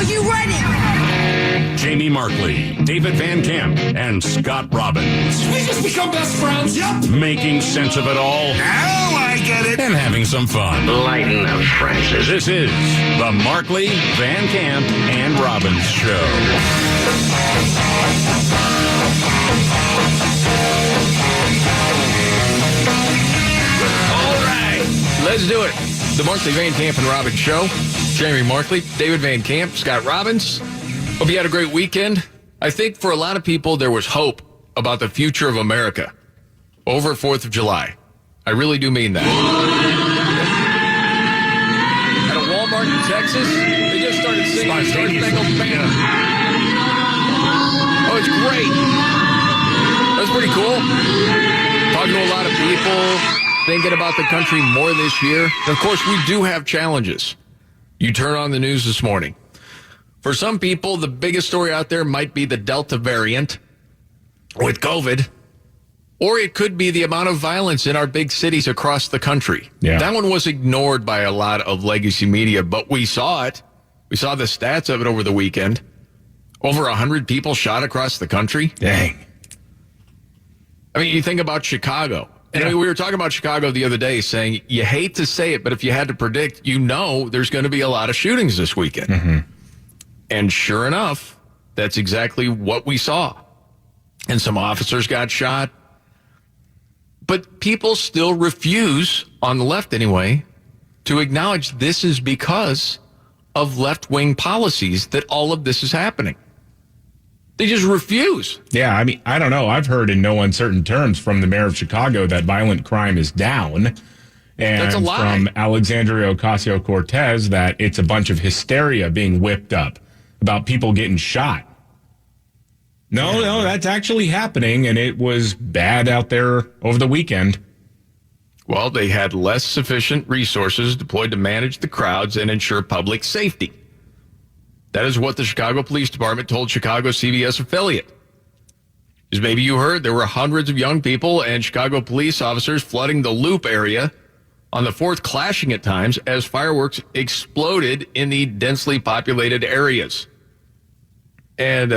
Are you ready? Jamie Markley, David Van Camp, and Scott Robbins. We just become best friends. Yep. Making sense of it all. Now I get it. And having some fun. Lighten up, Francis. This is the Markley, Van Camp, and Robbins Show. All right, let's do it. The Markley, Van Camp, and Robbins Show. Jamie Markley, David Van Camp, Scott Robbins. Hope you had a great weekend. I think for a lot of people, there was hope about the future of America over 4th of July. I really do mean that. At a Walmart in Texas, they just started singing Star Spangled Banner. Oh, it's great. That's pretty cool. Talking to a lot of people, thinking about the country more this year. And of course, we do have challenges. You turn on the news this morning. For some people, the biggest story out there might be the Delta variant with COVID, or it could be the amount of violence in our big cities across the country. Yeah. That one was ignored by a lot of legacy media, but we saw it. We saw the stats of it over the weekend. Over 100 people shot across the country. Dang. I mean, you think about Chicago. And I mean, we were talking about Chicago the other day saying, you hate to say it, but if you had to predict, you know there's going to be a lot of shootings this weekend. Mm-hmm. And sure enough, that's exactly what we saw. And some officers got shot. But people still refuse, on the left anyway, to acknowledge this is because of left-wing policies that all of this is happening. They just refuse. Yeah, I mean, I don't know. I've heard in no uncertain terms from the mayor of Chicago that violent crime is down. And That's a lie. From Alexandria Ocasio-Cortez that it's a bunch of hysteria being whipped up about people getting shot. No, that's actually happening, and it was bad out there over the weekend. Well, they had less sufficient resources deployed to manage the crowds and ensure public safety. That is what the Chicago Police Department told Chicago CBS affiliate. As maybe you heard, there were hundreds of young people and Chicago police officers flooding the Loop area on the 4th, clashing at times as fireworks exploded in the densely populated areas. And,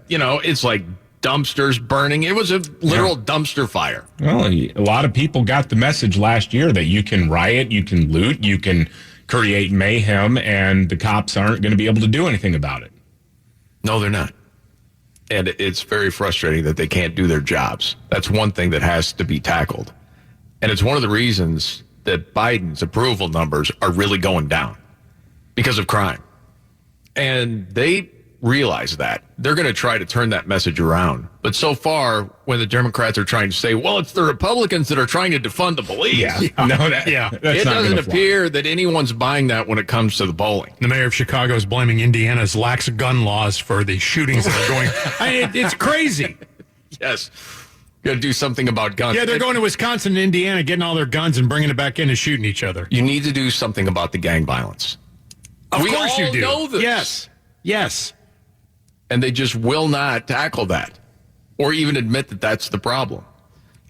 it's like dumpsters burning. It was a literal dumpster fire. Well, a lot of people got the message last year that you can riot, you can loot, you can create mayhem, and the cops aren't going to be able to do anything about it. No, they're not. And it's very frustrating that they can't do their jobs. That's one thing that has to be tackled. And it's one of the reasons that Biden's approval numbers are really going down because of crime. And they realize that. They're going to try to turn that message around. But so far, when the Democrats are trying to say, well, it's the Republicans that are trying to defund the police. That's It doesn't appear that anyone's buying that when it comes to the polling. The mayor of Chicago is blaming Indiana's lax gun laws for the shootings that are going. It's crazy. Yes. Got to do something about guns. Yeah, they're going to Wisconsin and Indiana, getting all their guns and bringing it back in and shooting each other. You need to do something about the gang violence. Of We course all you do. know this. Yes. And they just will not tackle that or even admit that that's the problem.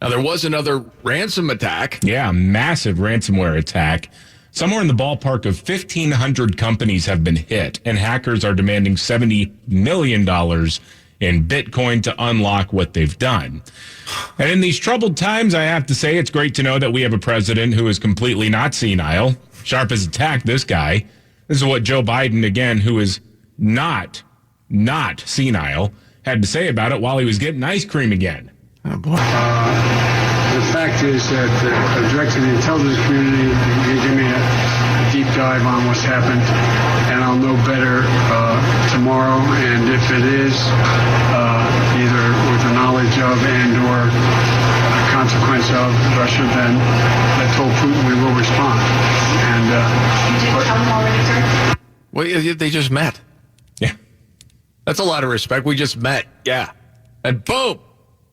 Now, there was another ransom attack. Yeah, massive ransomware attack. Somewhere in the ballpark of 1,500 companies have been hit, and hackers are demanding $70 million in Bitcoin to unlock what they've done. And in these troubled times, I have to say it's great to know that we have a president who is completely not senile. Sharp as a tack, this guy. This is what Joe Biden, again, who is not senile, had to say about it while he was getting ice cream again. Oh, boy. The fact is that the director of the intelligence community can give me a deep dive on what's happened, and I'll know better tomorrow. And if it is either with the knowledge of and or a consequence of Russia, then I told Putin we will respond. And you did tell him already, sir? Well, they just met. Yeah. That's a lot of respect. We just met. Yeah. And boom,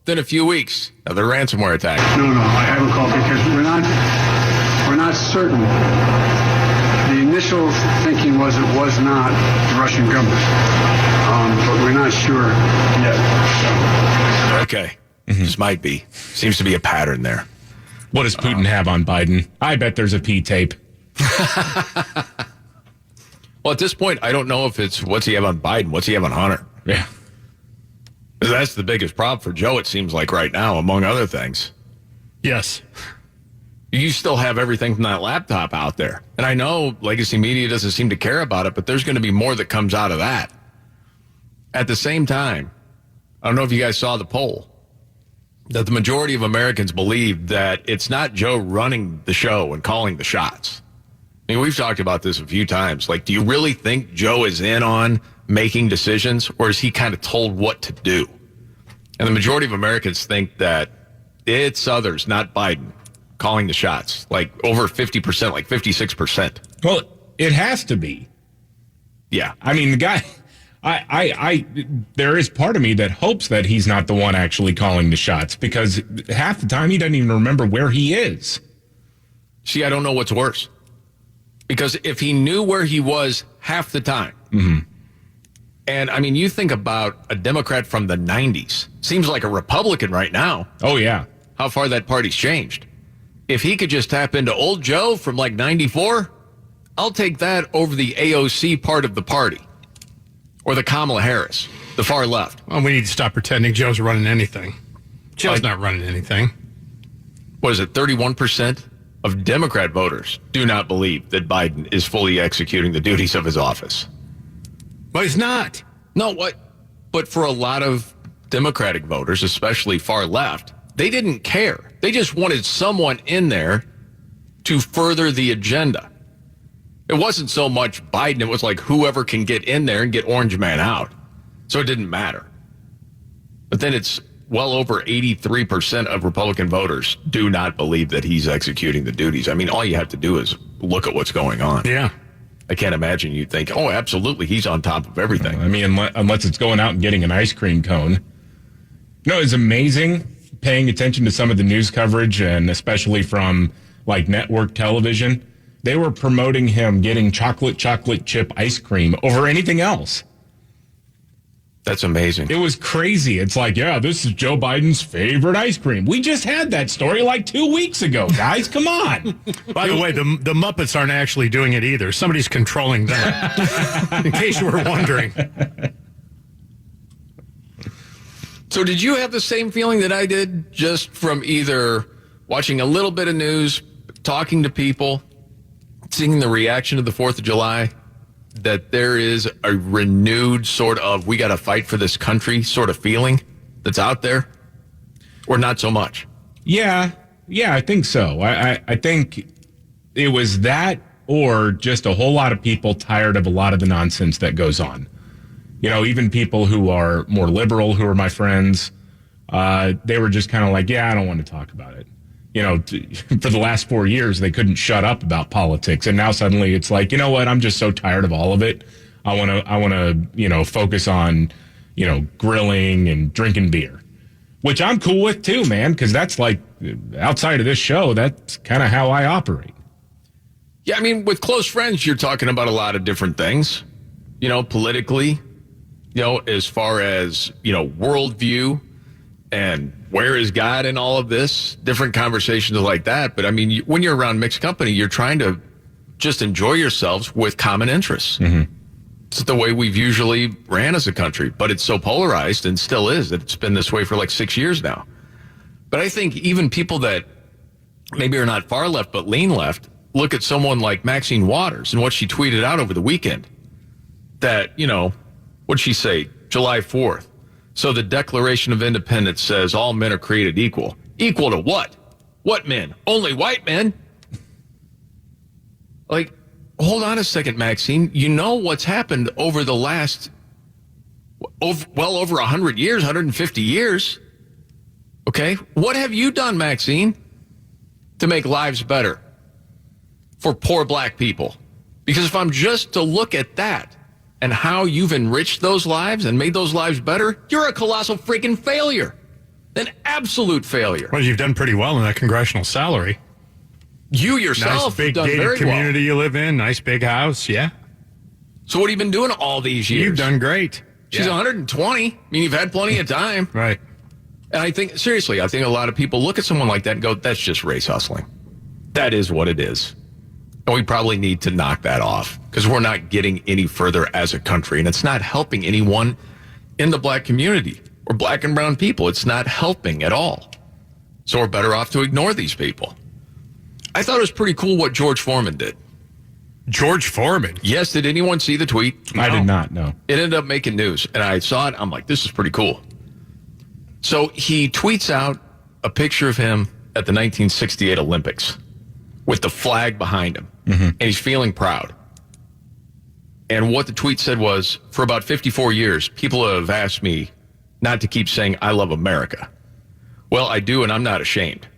then a few weeks, another ransomware attack. No, I haven't called because we're not certain. The initial thinking was it was not the Russian government, but we're not sure yet. So. Okay. This might be. Seems to be a pattern there. What does Putin have on Biden? I bet there's a P tape. Well, at this point, I don't know if it's what's he have on Biden, what's he have on Hunter. Yeah. That's the biggest problem for Joe, it seems like right now, among other things. Yes. You still have everything from that laptop out there. And I know legacy media doesn't seem to care about it, but there's going to be more that comes out of that. At the same time, I don't know if you guys saw the poll, that the majority of Americans believe that it's not Joe running the show and calling the shots. I mean, we've talked about this a few times. Like, do you really think Joe is in on making decisions, or is he kind of told what to do? And the majority of Americans think that it's others, not Biden, calling the shots. Like over 50%, like 56%. Well, it has to be. Yeah. I mean, the guy, there is part of me that hopes that he's not the one actually calling the shots, because half the time he doesn't even remember where he is. See, I don't know what's worse. Because if he knew where he was half the time, and I mean, you think about a Democrat from the 90s, seems like a Republican right now. Oh, yeah. How far that party's changed. If he could just tap into old Joe from like 94, I'll take that over the AOC part of the party. Or the Kamala Harris, the far left. Well, we need to stop pretending Joe's running anything. Joe's not running anything. What is it, 31% of Democrat voters do not believe that Biden is fully executing the duties of his office. Well, he's not. No, what? But for a lot of Democratic voters, especially far left, they didn't care. They just wanted someone in there to further the agenda. It wasn't so much Biden. It was like whoever can get in there and get Orange Man out. So it didn't matter. But then it's well over 83% of Republican voters do not believe that he's executing the duties. I mean, all you have to do is look at what's going on. Yeah. I can't imagine you'd think, oh, absolutely, he's on top of everything. I mean, unless it's going out and getting an ice cream cone. No, it's amazing paying attention to some of the news coverage, and especially from like network television. They were promoting him getting chocolate chip ice cream over anything else. That's amazing. It was crazy. It's like, yeah, this is Joe Biden's favorite ice cream. We just had that story like 2 weeks ago, guys. Come on. By the way, the Muppets aren't actually doing it either. Somebody's controlling them, in case you were wondering. So did you have the same feeling that I did, just from either watching a little bit of news, talking to people, seeing the reaction of the 4th of July, that there is a renewed sort of we got to fight for this country sort of feeling that's out there, or not so much? Yeah, I think so. I think it was that, or just a whole lot of people tired of a lot of the nonsense that goes on. You know, even people who are more liberal, who are my friends, they were just kind of like, yeah, I don't want to talk about it. You know, for the last 4 years, they couldn't shut up about politics. And now suddenly it's like, you know what? I'm just so tired of all of it. I want to, focus on, grilling and drinking beer, which I'm cool with too, man. Because that's like, outside of this show, that's kind of how I operate. Yeah, I mean, with close friends, you're talking about a lot of different things, politically, as far as, worldview and where is God in all of this, different conversations like that. But I mean, when you're around mixed company, you're trying to just enjoy yourselves with common interests. Mm-hmm. It's the way we've usually ran as a country, but it's so polarized and still is that it's been this way for like 6 years now. But I think even people that maybe are not far left, but lean left, look at someone like Maxine Waters and what she tweeted out over the weekend that, what'd she say? July 4th. So the Declaration of Independence says all men are created equal. Equal to what? What men? Only white men? Like, hold on a second, Maxine. You know what's happened over the last, well over 100 years, 150 years. Okay? What have you done, Maxine, to make lives better for poor black people? Because if I'm just to look at that, and how you've enriched those lives and made those lives better, you're a colossal freaking failure. An absolute failure. Well, you've done pretty well in that congressional salary. You yourself nice big have done gated very community well. You live in, nice big house, yeah. So what have you been doing all these years? You've done great. She's 120. I mean, you've had plenty of time. Right. And I think, seriously, a lot of people look at someone like that and go, that's just race hustling. That is what it is. And we probably need to knock that off because we're not getting any further as a country. And it's not helping anyone in the black community or black and brown people. It's not helping at all. So we're better off to ignore these people. I thought it was pretty cool what George Foreman did. George Foreman? Yes, did anyone see the tweet? I did not, no. It ended up making news, and I saw it. I'm like, this is pretty cool. So he tweets out a picture of him at the 1968 Olympics with the flag behind him, and he's feeling proud. And what the tweet said was, for about 54 years, people have asked me not to keep saying, I love America. Well, I do, and I'm not ashamed.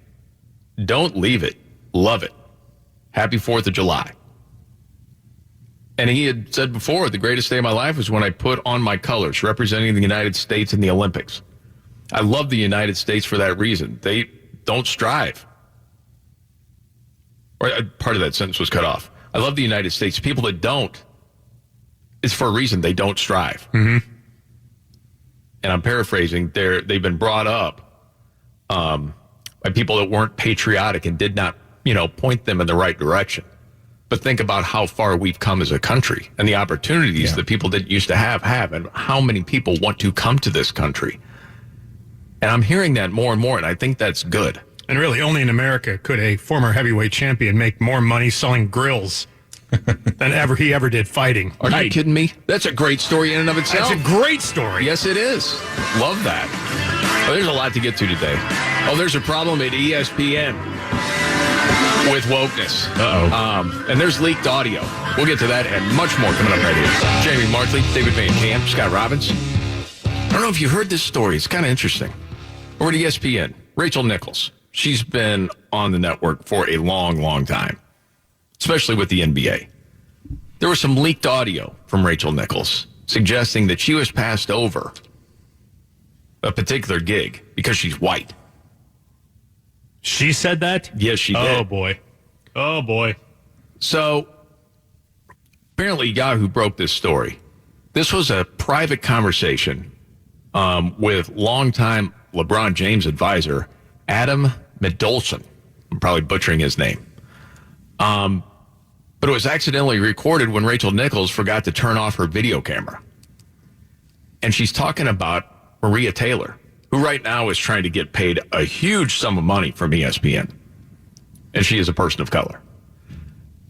Don't leave it. Love it. Happy 4th of July. And he had said before, the greatest day of my life was when I put on my colors representing the United States in the Olympics. I love the United States for that reason. They don't strive. Or part of that sentence was cut off. I love the United States. People that don't, it's for a reason. They don't strive. And I'm paraphrasing. They've been brought up by people that weren't patriotic and did not, point them in the right direction. But think about how far we've come as a country and the opportunities that people didn't used to have, and how many people want to come to this country. And I'm hearing that more and more, and I think that's good. And really, only in America could a former heavyweight champion make more money selling grills than he ever did fighting. Are you kidding me? That's a great story in and of itself. That's a great story. Yes, it is. Love that. Oh, there's a lot to get to today. Oh, there's a problem at ESPN with wokeness. And there's leaked audio. We'll get to that and much more coming up right here. Jamie Markley, David Van Camp, Scott Robbins. I don't know if you heard this story. It's kind of interesting. Over to ESPN, Rachel Nichols. She's been on the network for a long, long time, especially with the NBA. There was some leaked audio from Rachel Nichols suggesting that she was passed over a particular gig because she's white. She said that? Yes, she did. Oh, boy. So, apparently Yahoo broke this story. This was a private conversation with longtime LeBron James advisor, Adam Midolson. I'm probably butchering his name. But it was accidentally recorded when Rachel Nichols forgot to turn off her video camera. And she's talking about Maria Taylor, who right now is trying to get paid a huge sum of money from ESPN. And she is a person of color.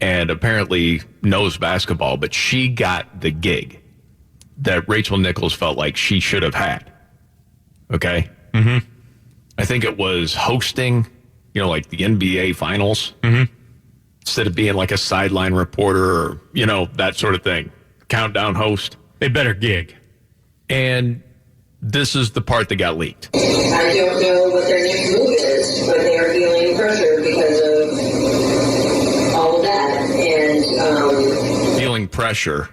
And apparently knows basketball, but she got the gig that Rachel Nichols felt like she should have had. Okay? I think it was hosting, like the NBA finals. Instead of being like a sideline reporter or, that sort of thing. Countdown host. A better gig. And this is the part that got leaked. I don't know what their next move is, but they are feeling pressure because of all of that. And feeling pressure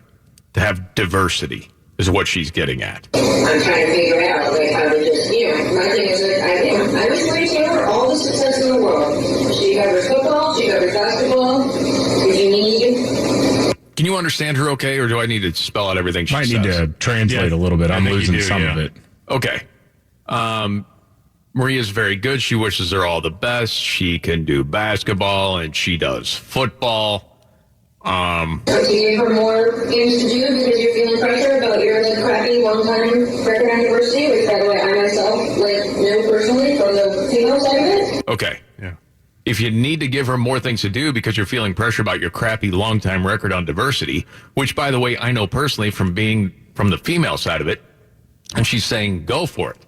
to have diversity is what she's getting at. I'm trying to figure out how to just, my thing is that I wish Maria Taylor all the success in the world. She covers football, she covers basketball. If you need... Can you understand her okay, or do I need to spell out everything she says? Might need to translate a little bit. I'm losing some of it. Okay. Maria's very good. She wishes her all the best. She can do basketball, and she does football. So do you give her more things to do because you're feeling pressure about your crappy one-time record on diversity, which, by the way, I myself know personally from the female side of it? Okay. Yeah. If you need to give her more things to do because you're feeling pressure about your crappy long-time record on diversity, which, by the way, I know personally from being from the female side of it, and she's saying, go for it.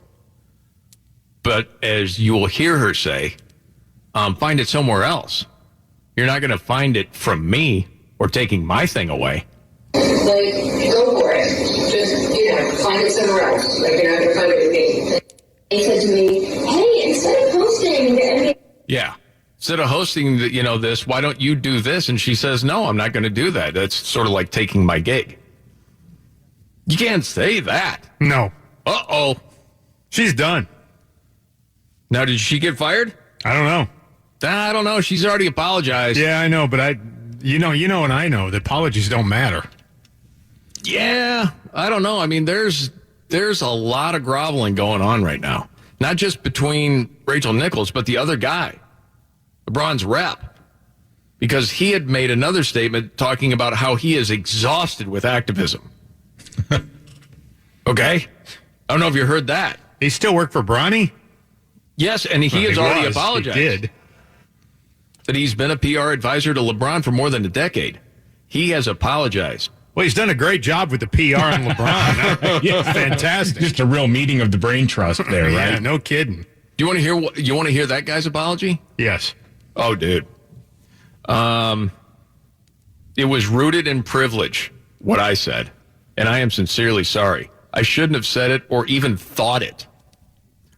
But as you will hear her say, find it somewhere else. You're not going to find it from me or taking my thing away. Go for it. Just, find it somewhere else. You're not going to find it with me. He said to me, hey, instead of hosting the NBA... Yeah. Instead of hosting, this, why don't you do this? And she says, no, I'm not going to do that. That's sort of like taking my gig. You can't say that. No. Uh-oh. She's done. Now, did she get fired? I don't know. I don't know. She's already apologized. Yeah, I know, but you know, and I know that apologies don't matter. Yeah, I don't know. I mean, there's a lot of groveling going on right now. Not just between Rachel Nichols, but the other guy, LeBron's rep. because he had made another statement talking about how he is exhausted with activism. Okay? I don't know if you heard that. He still work for Bronny? Yes, and he has already apologized. He did. That he's been a PR advisor to LeBron for more than a decade. He has apologized. Well, he's done a great job with the PR on LeBron. Yeah, fantastic. Just a real meeting of the brain trust there, right? Yeah, no kidding. Do you want to hear? You want to hear that guy's apology? Yes. Oh, dude. It was rooted in privilege, what I said, and I am sincerely sorry. I shouldn't have said it or even thought it.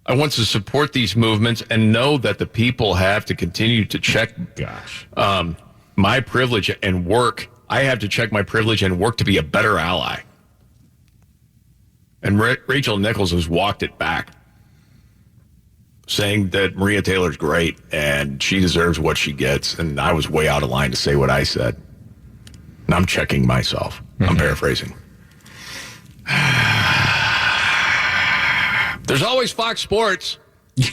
I want to support these movements and know that the people have to continue to check my privilege and work. I have to check my privilege and work to be a better ally. And Rachel Nichols has walked it back, saying that Maria Taylor's great and she deserves what she gets. And I was way out of line to say what I said. And I'm checking myself. I'm paraphrasing. There's always Fox Sports. You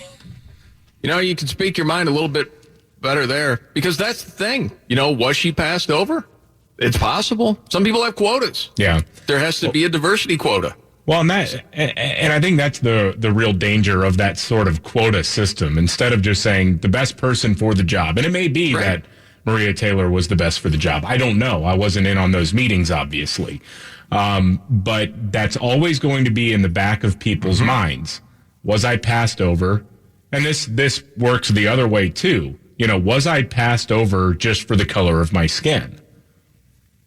know, you can speak your mind a little bit better there because that's the thing. You know, was she passed over? It's possible. Some people have quotas. Yeah. There has to be a diversity quota. Well, and I think that's the real danger of that sort of quota system. Instead of just saying the best person for the job, and it may be that Maria Taylor was the best for the job. I don't know. I wasn't in on those meetings, obviously. But that's always going to be in the back of people's minds. Was I passed over? And this works the other way too. You know, was I passed over just for the color of my skin?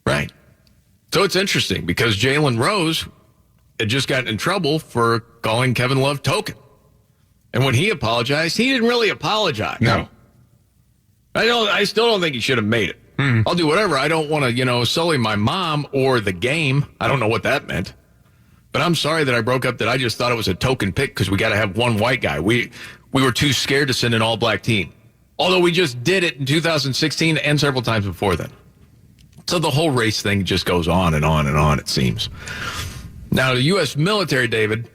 Right. So it's interesting because Jalen Rose had just gotten in trouble for calling Kevin Love token. And when he apologized, he didn't really apologize. No. I still don't think he should have made it. I'll do whatever. I don't want to, sully my mom or the game. I don't know what that meant. But I'm sorry that I broke up that I just thought it was a token pick because we got to have one white guy. We were too scared to send an all-black team. Although we just did it in 2016 and several times before then. So the whole race thing just goes on and on and on, it seems. Now, the U.S. military, David,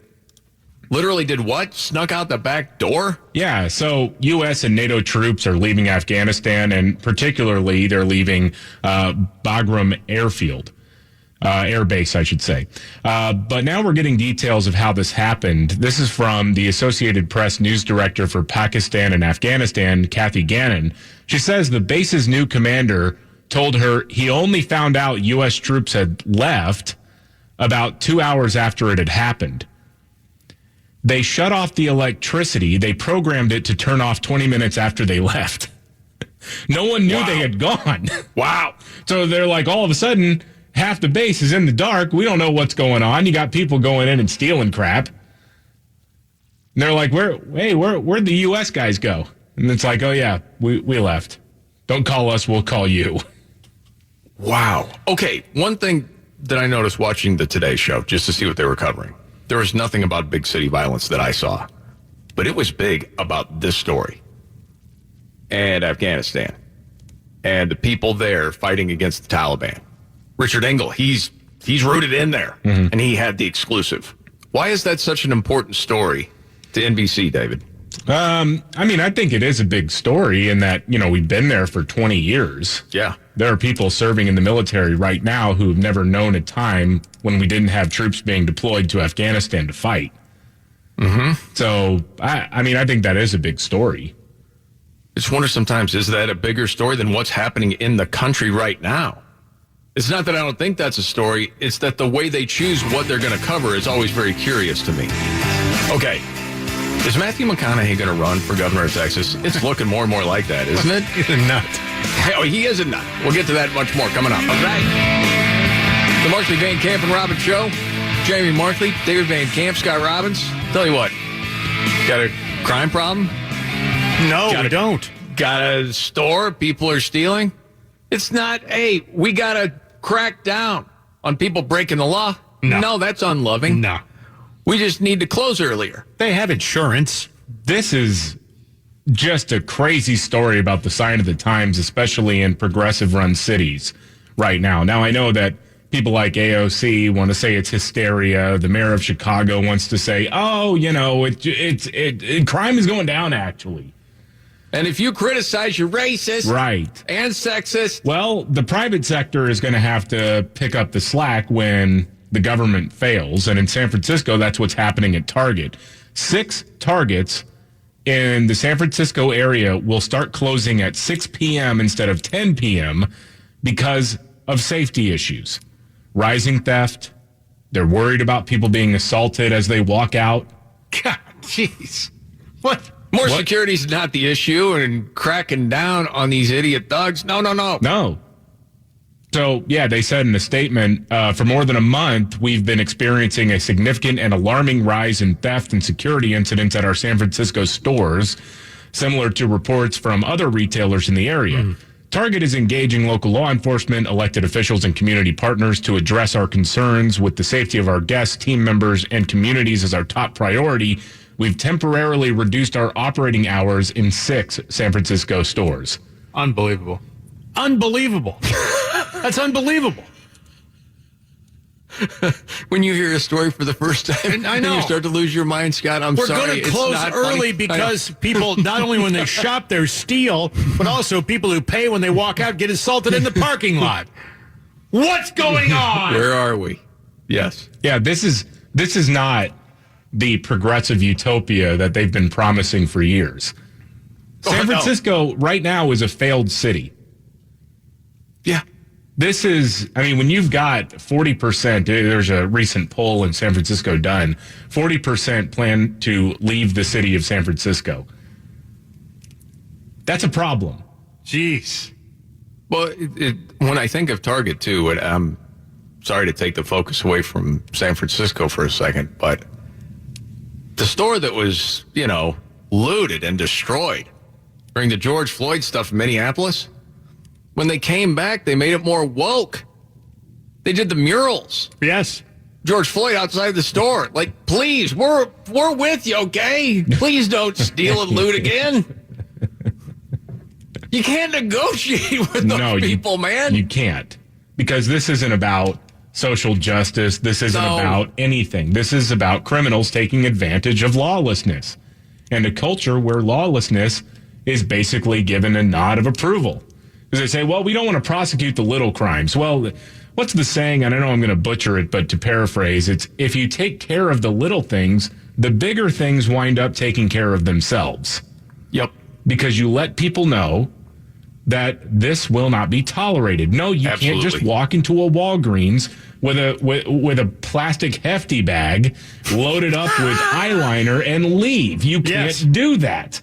literally did what? Snuck out the back door? Yeah, so U.S. and NATO troops are leaving Afghanistan, and particularly they're leaving Bagram Airfield. Air base, I should say. But now we're getting details of how this happened. This is from the Associated Press news director for Pakistan and Afghanistan, Kathy Gannon. She says the base's new commander told her he only found out U.S. troops had left about 2 hours after it had happened. They shut off the electricity. They programmed it to turn off 20 minutes after they left. No one knew they had gone. Wow. So they're like, all of a sudden, half the base is in the dark. We don't know what's going on. You got people going in and stealing crap. And they're like, where'd the U.S. guys go? And it's like, oh, yeah, we left. Don't call us. We'll call you. Wow. Okay, one thing that I noticed watching the Today Show, just to see what they were covering, there was nothing about big city violence that I saw. But it was big about this story and Afghanistan and the people there fighting against the Taliban. Richard Engel, he's rooted in there, and he had the exclusive. Why is that such an important story to NBC, David? I think it is a big story in that, we've been there for 20 years. Yeah. There are people serving in the military right now who've never known a time when we didn't have troops being deployed to Afghanistan to fight. So, I think that is a big story. I just wonder sometimes, is that a bigger story than what's happening in the country right now? It's not that I don't think that's a story. It's that the way they choose what they're going to cover is always very curious to me. Okay. Is Matthew McConaughey going to run for governor of Texas? It's looking more and more like that, isn't it? He's a nut. Oh, he is a nut. We'll get to that much more coming up. All right. The Markley, Van Camp, and Robbins Show. Jamie Markley, David Van Camp, Scott Robbins. Tell you what, got a crime problem? No, we don't. Got a store people are stealing? It's not, hey, we got to crack down on people breaking the law. No, that's unloving. No. We just need to close earlier. They have insurance. This is just a crazy story about the sign of the times, especially in progressive-run cities right now. Now, I know that people like AOC want to say it's hysteria. The mayor of Chicago wants to say, crime is going down, actually. And if you criticize, you're racist. Right. And sexist. Well, the private sector is going to have to pick up the slack when the government fails. And in San Francisco, that's what's happening at Target. 6 Targets in the San Francisco area will start closing at 6 p.m. instead of 10 p.m. because of safety issues. Rising theft. They're worried about people being assaulted as they walk out. God, jeez. What? More security is not the issue, and cracking down on these idiot thugs. No. No. So, yeah, they said in a statement, for more than a month, we've been experiencing a significant and alarming rise in theft and security incidents at our San Francisco stores, similar to reports from other retailers in the area. Target is engaging local law enforcement, elected officials, and community partners to address our concerns with the safety of our guests, team members, and communities as our top priority. We've temporarily reduced our operating hours in 6 San Francisco stores. Unbelievable. Unbelievable. That's unbelievable. When you hear a story for the first time, I know. and you start to lose your mind, Scott, We're sorry. going to close early because people, not only when they shop there, steal, but also people who pay when they walk out get assaulted in the parking lot. What's going on? Where are we? Yes. Yeah, this is not the progressive utopia that they've been promising for years. San Francisco right now is a failed city. Yeah. This is, I mean, when you've got 40%, there's a recent poll in San Francisco done, 40% plan to leave the city of San Francisco. That's a problem. Jeez. Well, when I think of Target, too, and I'm sorry to take the focus away from San Francisco for a second, but the store that was, looted and destroyed during the George Floyd stuff in Minneapolis, when they came back, they made it more woke. They did the murals. Yes. George Floyd outside the store. Like, please, we're with you, okay? Please don't steal and loot again. You can't negotiate with those people, man. You can't. Because this isn't about social justice. This isn't about anything. This is about criminals taking advantage of lawlessness and a culture where lawlessness is basically given a nod of approval. Because they say, well, we don't want to prosecute the little crimes. Well, what's the saying? And I know I'm going to butcher it, but to paraphrase, it's if you take care of the little things, the bigger things wind up taking care of themselves. Yep. Because you let people know that this will not be tolerated. No, you can't just walk into a Walgreens with a plastic hefty bag loaded up with eyeliner and leave. You can't do that.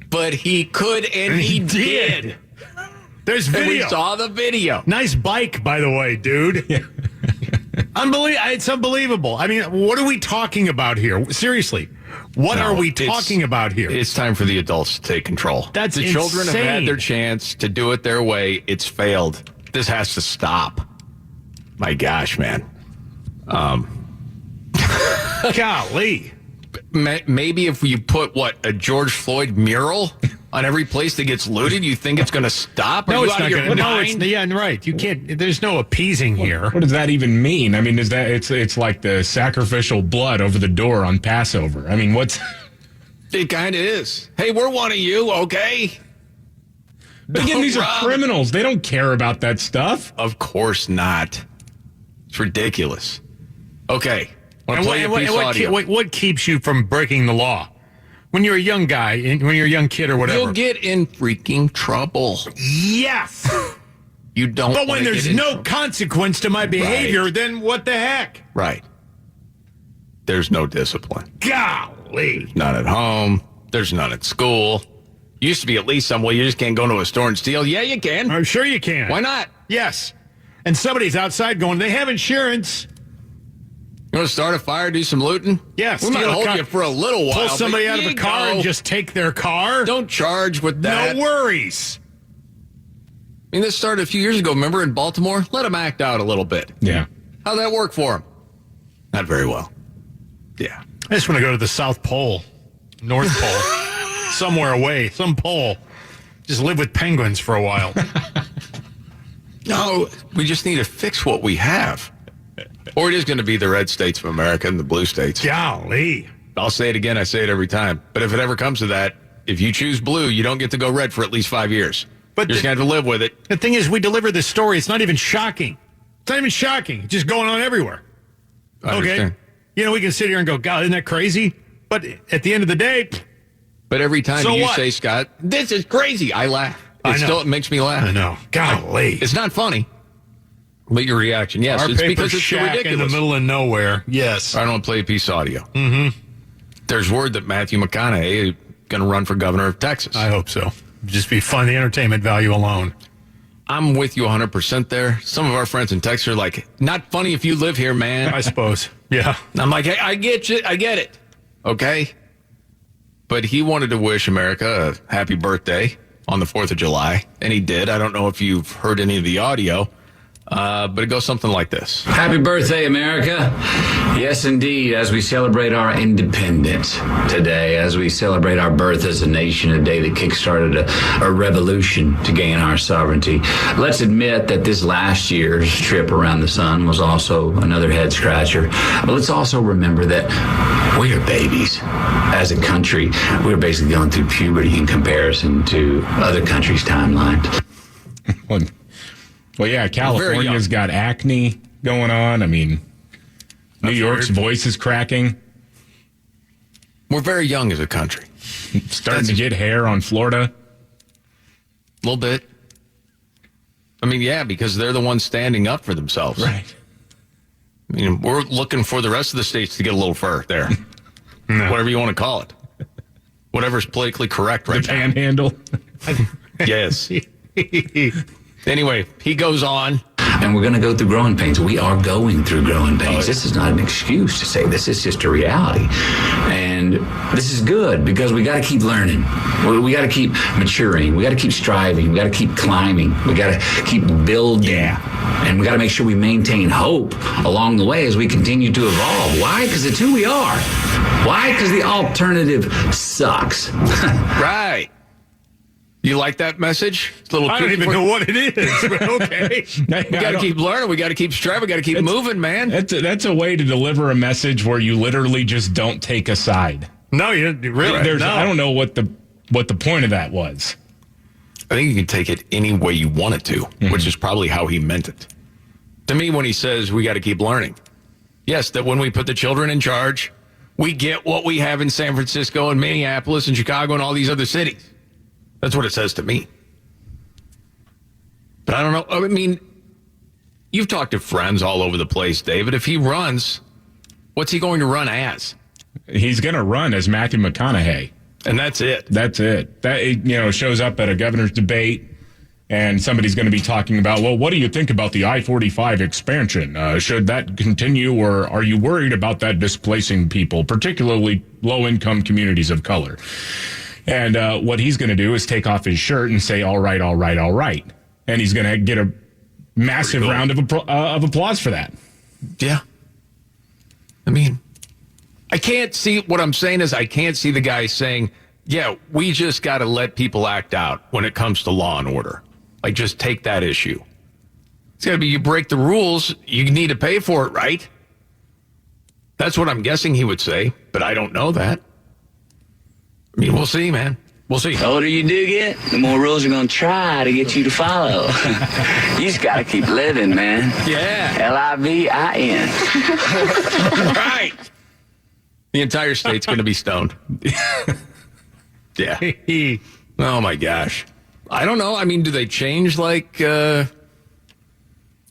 But he could, and he did. There's video. And we saw the video. Nice bike, by the way, dude. Yeah. It's unbelievable. I mean, what are we talking about here? Seriously, what are we talking about here? It's time for the adults to take control. That's the insane. Children have had their chance to do it their way. It's failed. This has to stop. My gosh, man. Golly. Maybe if you put, a George Floyd mural on every place that gets looted, you think it's going to stop? No, it's not going to. No, right. You can't. There's no appeasing here. What does that even mean? I mean, is that it's like the sacrificial blood over the door on Passover? I mean, what's? It kind of is. Hey, we're one of you, okay? Again, these are criminals. They don't care about that stuff. Of course not. It's ridiculous. Okay. What keeps you from breaking the law? When you're a young guy, when you're a young kid or whatever. You'll get in freaking trouble. Yes. You don't. But when there's no consequence to my behavior, then what the heck? Right. There's no discipline. Golly. None at home. There's none at school. Used to be at least some way you just can't go into a store and steal. Yeah, you can. I'm sure you can. Why not? Yes. And somebody's outside going, they have insurance. You want to start a fire, do some looting? Yes. We might hold you for a little while. Pull somebody out of a car and just take their car? Don't charge with that. No worries. I mean, this started a few years ago, remember, in Baltimore? Let them act out a little bit. Yeah. How'd that work for them? Not very well. Yeah. I just want to go to the South Pole, North Pole, somewhere away, some pole. Just live with penguins for a while. No, we just need to fix what we have. Or it is going to be the red states of America and the blue states. Golly. I'll say it again. I say it every time. But if it ever comes to that, if you choose blue, you don't get to go red for at least 5 years. But you're just going to have to live with it. The thing is, we deliver this story. It's not even shocking. It's not even shocking. It's just going on everywhere. I understand. You know, we can sit here and go, God, isn't that crazy? But at the end of the day... But every time So you what? say, Scott, this is crazy, I laugh. It makes me laugh. I know. Golly. It's not funny. But your reaction, yes. Our It's paper because it's so shack ridiculous. in the middle of nowhere. Yes. I don't want to play a piece of audio. Mm-hmm. There's word that Matthew McConaughey is going to run for governor of Texas. I hope so. Just be fun, the entertainment value alone. I'm with you 100% there. Some of our friends in Texas are like, not funny if you live here, man. I suppose. Yeah. I'm like, hey, I get you. I get it. Okay. But he wanted to wish America a happy birthday on the 4th of July, and he did. I don't know if you've heard any of the audio, but it goes something like this. Happy birthday, America. Yes, indeed, as we celebrate our independence today, as we celebrate our birth as a nation, a day that kickstarted a revolution to gain our sovereignty. Let's admit that this last year's trip around the sun was also another head scratcher. But let's also remember that we are babies. As a country, we're basically going through puberty in comparison to other countries' timelines. Well, yeah, California's got acne going on. I mean, New York's voice is cracking. We're very young as a country. Starting to get hair on Florida. A little bit. I mean, yeah, because they're the ones standing up for themselves. Right. I mean, we're looking for the rest of the states to get a little fur there. No. Whatever you want to call it. Whatever's politically correct right The panhandle. now. Yes. Anyway, he goes on. And we're going to go through growing pains. We are going through growing pains. This is not an excuse to say this is just a reality. And this is good because we got to keep learning. We got to keep maturing. We got to keep striving. We got to keep climbing. We got to keep building. Yeah. And we got to make sure we maintain hope along the way as we continue to evolve. Why? Because it's who we are. Why? Because the alternative sucks. Right. You like that message? It's a little I don't even know what it is, but okay. We got to keep learning. We got to keep striving. We got to keep moving, man. That's a way to deliver a message where you literally just don't take a side. No, you really. No. I don't know what the point of that was. I think you can take it any way you want it to, which is probably how he meant it. To me, when he says we got to keep learning, yes, that when we put the children in charge, we get what we have in San Francisco and Minneapolis and Chicago and all these other cities. That's what it says to me. But I don't know. I mean, you've talked to friends all over the place, David. If he runs, what's he going to run as? He's going to run as Matthew McConaughey. And that's it. That's it. That shows up at a governor's debate, and somebody's going to be talking about, well, what do you think about the I-45 expansion? Should that continue, or are you worried about that displacing people, particularly low-income communities of color? And what he's going to do is take off his shirt and say, all right, all right, all right. And he's going to get a massive round of applause for that. Yeah. I mean, I can't see, what I'm saying is I can't see the guy saying, yeah, we just got to let people act out when it comes to law and order. Like, just take that issue. It's got to be, you break the rules, you need to pay for it, right? That's what I'm guessing he would say, but I don't know that. I mean, we'll see, man. We'll see. The older you do get, the more rules are going to try to get you to follow. You just got to keep living, man. Yeah. L-I-V-I-N. Right. The entire state's going to be stoned. Yeah. Oh, my gosh. I don't know. I mean, do they change, like,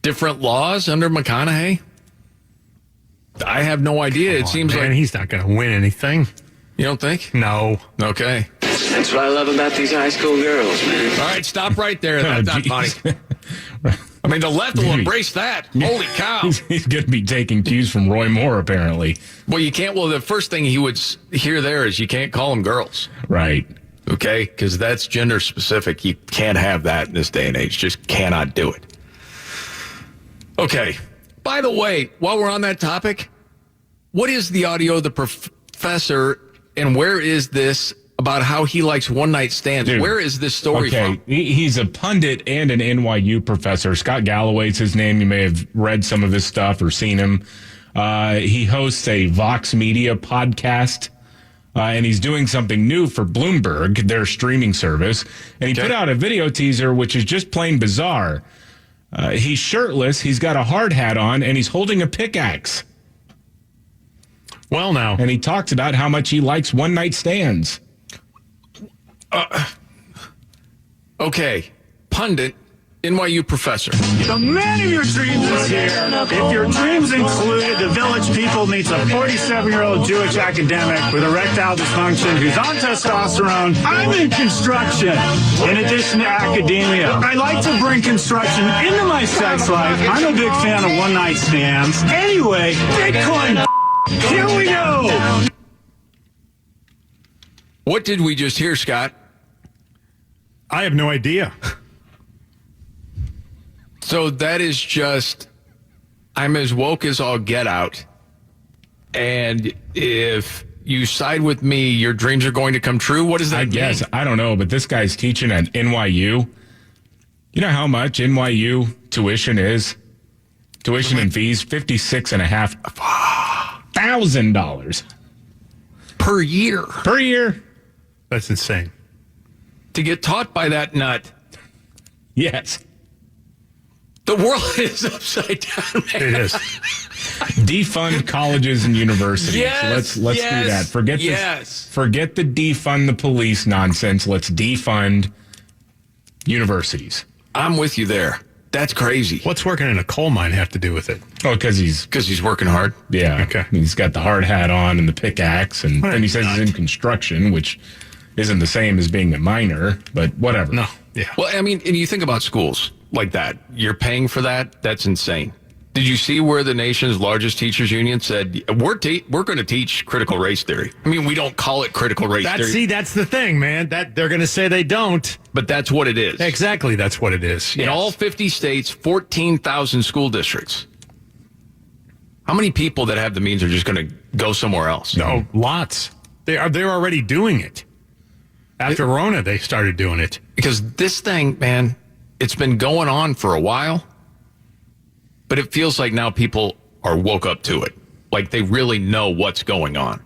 different laws under McConaughey? I have no idea. Seems like he's not going to win anything. You don't think? No. Okay. That's what I love about these high school girls, man. All right, stop right there. That's not funny. I mean, the left will embrace that. Holy cow. He's going to be taking cues from Roy Moore, apparently. Well, you can't. Well, the first thing he would hear there is you can't call them girls. Right. Okay? Because that's gender specific. You can't have that in this day and age. Just cannot do it. Okay. By the way, while we're on that topic, what is the audio of the professor, and where is this about how he likes one-night stands? Dude, where is this story from? He's a pundit and an NYU professor. Scott Galloway's his name. You may have read some of his stuff or seen him. He hosts a Vox Media podcast And he's doing something new for Bloomberg, their streaming service. And he put out a video teaser, which is just plain bizarre. He's shirtless, he's got a hard hat on, and he's holding a pickaxe. Well, now. And he talks about how much he likes one-night stands. Okay. Pundit, NYU professor. The man of your dreams is here. If your dreams include the village people meets a 47-year-old Jewish academic with erectile dysfunction who's on testosterone, I'm in construction. In addition to academia, I like to bring construction into my sex life. I'm a big fan of one-night stands. Anyway, Bitcoin, here we go. What did we just hear, Scott? I have no idea. So that is just, I'm as woke as all get out. And if you side with me, your dreams are going to come true. What does that mean? I guess. I don't know, but this guy's teaching at NYU. You know how much NYU tuition is? Tuition and fees, $56,500 per year. Per year. That's insane. To get taught by that nut. Yes. The world is upside down, man. It is. Defund colleges and universities. Yes, let's do that. Forget the defund the police nonsense. Let's defund universities. I'm with you there. That's crazy. What's working in a coal mine have to do with it? Oh, because he's working hard. Yeah. Okay. He's got the hard hat on and the pickaxe, and he says he's in construction, which isn't the same as being a miner, but whatever. No. Yeah. Well, I mean, and you think about schools like that. You're paying for that. That's insane. Did you see where the nation's largest teachers union said, we're going to teach critical race theory? I mean, we don't call it critical race theory. See, that's the thing, man. That they're going to say they don't. But that's what it is. Exactly, that's what it is. In all 50 states, 14,000 school districts. How many people that have the means are just going to go somewhere else? No, lots. They're already doing it. After Rona, they started doing it. Because this thing, man, it's been going on for a while, but it feels like now people are woke up to it. Like they really know what's going on.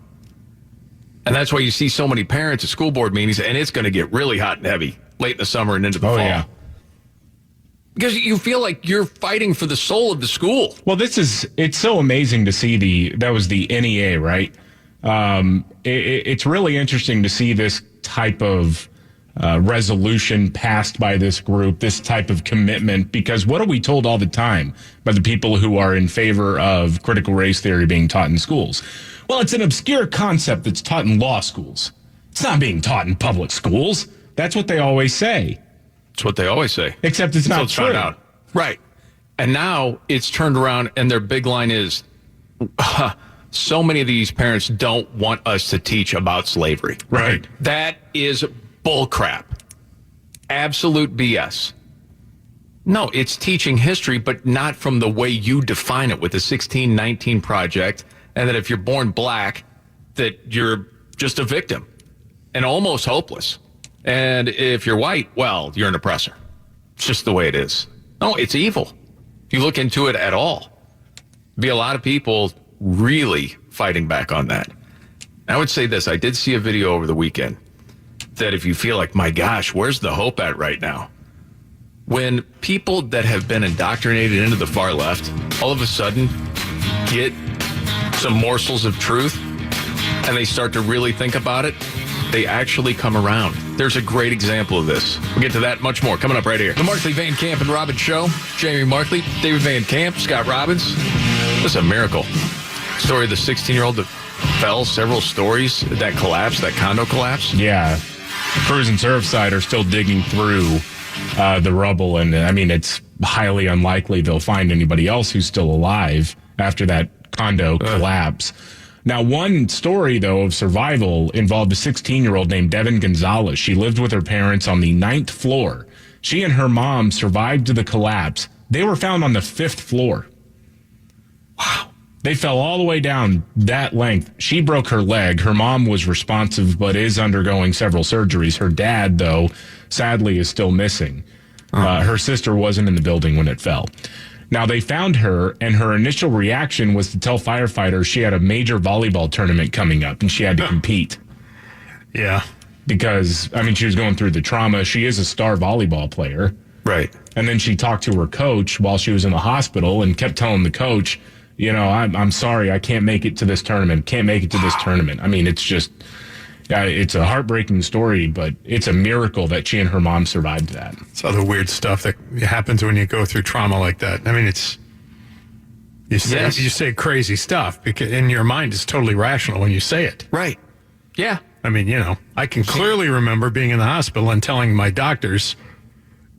And that's why you see so many parents at school board meetings, and it's going to get really hot and heavy late in the summer and into the fall. Yeah. Because you feel like you're fighting for the soul of the school. Well, it's so amazing to see that was the NEA, right? It's really interesting to see this type of resolution passed by this group, this type of commitment, because what are we told all the time by the people who are in favor of critical race theory being taught in schools? Well, it's an obscure concept that's taught in law schools. It's not being taught in public schools. That's what they always say. That's what they always say. Except it's not true. Out. Right. And now it's turned around, and their big line is, so many of these parents don't want us to teach about slavery. Right. That is bullcrap. Absolute BS. No, it's teaching history, but not from the way you define it with the 1619 Project, and that if you're born black, that you're just a victim and almost hopeless. And if you're white, well, you're an oppressor. It's just the way it is. No, it's evil. If you look into it at all, be a lot of people really fighting back on that. I would say this. I did see a video over the weekend that if you feel like, my gosh, where's the hope at right now? When people that have been indoctrinated into the far left all of a sudden get some morsels of truth and they start to really think about it, they actually come around. There's a great example of this. We'll get to that much more coming up right here. The Markley, Van Camp, and Robbins Show. Jamie Markley, David Van Camp, Scott Robbins. This is a miracle. Story of the 16-year-old that fell, several stories, that collapse, that condo collapse. Yeah. Crews and Surfside are still digging through the rubble, and I mean, it's highly unlikely they'll find anybody else who's still alive after that condo collapse. Now, one story, though, of survival involved a 16-year-old named Devin Gonzalez. She lived with her parents on the 9th floor. She and her mom survived the collapse. They were found on the 5th floor. Wow. They fell all the way down that length. She broke her leg. Her mom was responsive, but is undergoing several surgeries. Her dad, though, sadly is still missing. Her sister wasn't in the building when it fell. Now, they found her, and her initial reaction was to tell firefighters she had a major volleyball tournament coming up, and she had to compete. Yeah. Because, I mean, she was going through the trauma. She is a star volleyball player. Right. And then she talked to her coach while she was in the hospital and kept telling the coach, I'm sorry, I can't make it to this tournament. Can't make it to this tournament. I mean, it's just, it's a heartbreaking story, but it's a miracle that she and her mom survived that. It's other weird stuff that happens when you go through trauma like that. I mean, you say crazy stuff because in your mind it's totally rational when you say it. Right. Yeah. I mean, I can clearly remember being in the hospital and telling my doctors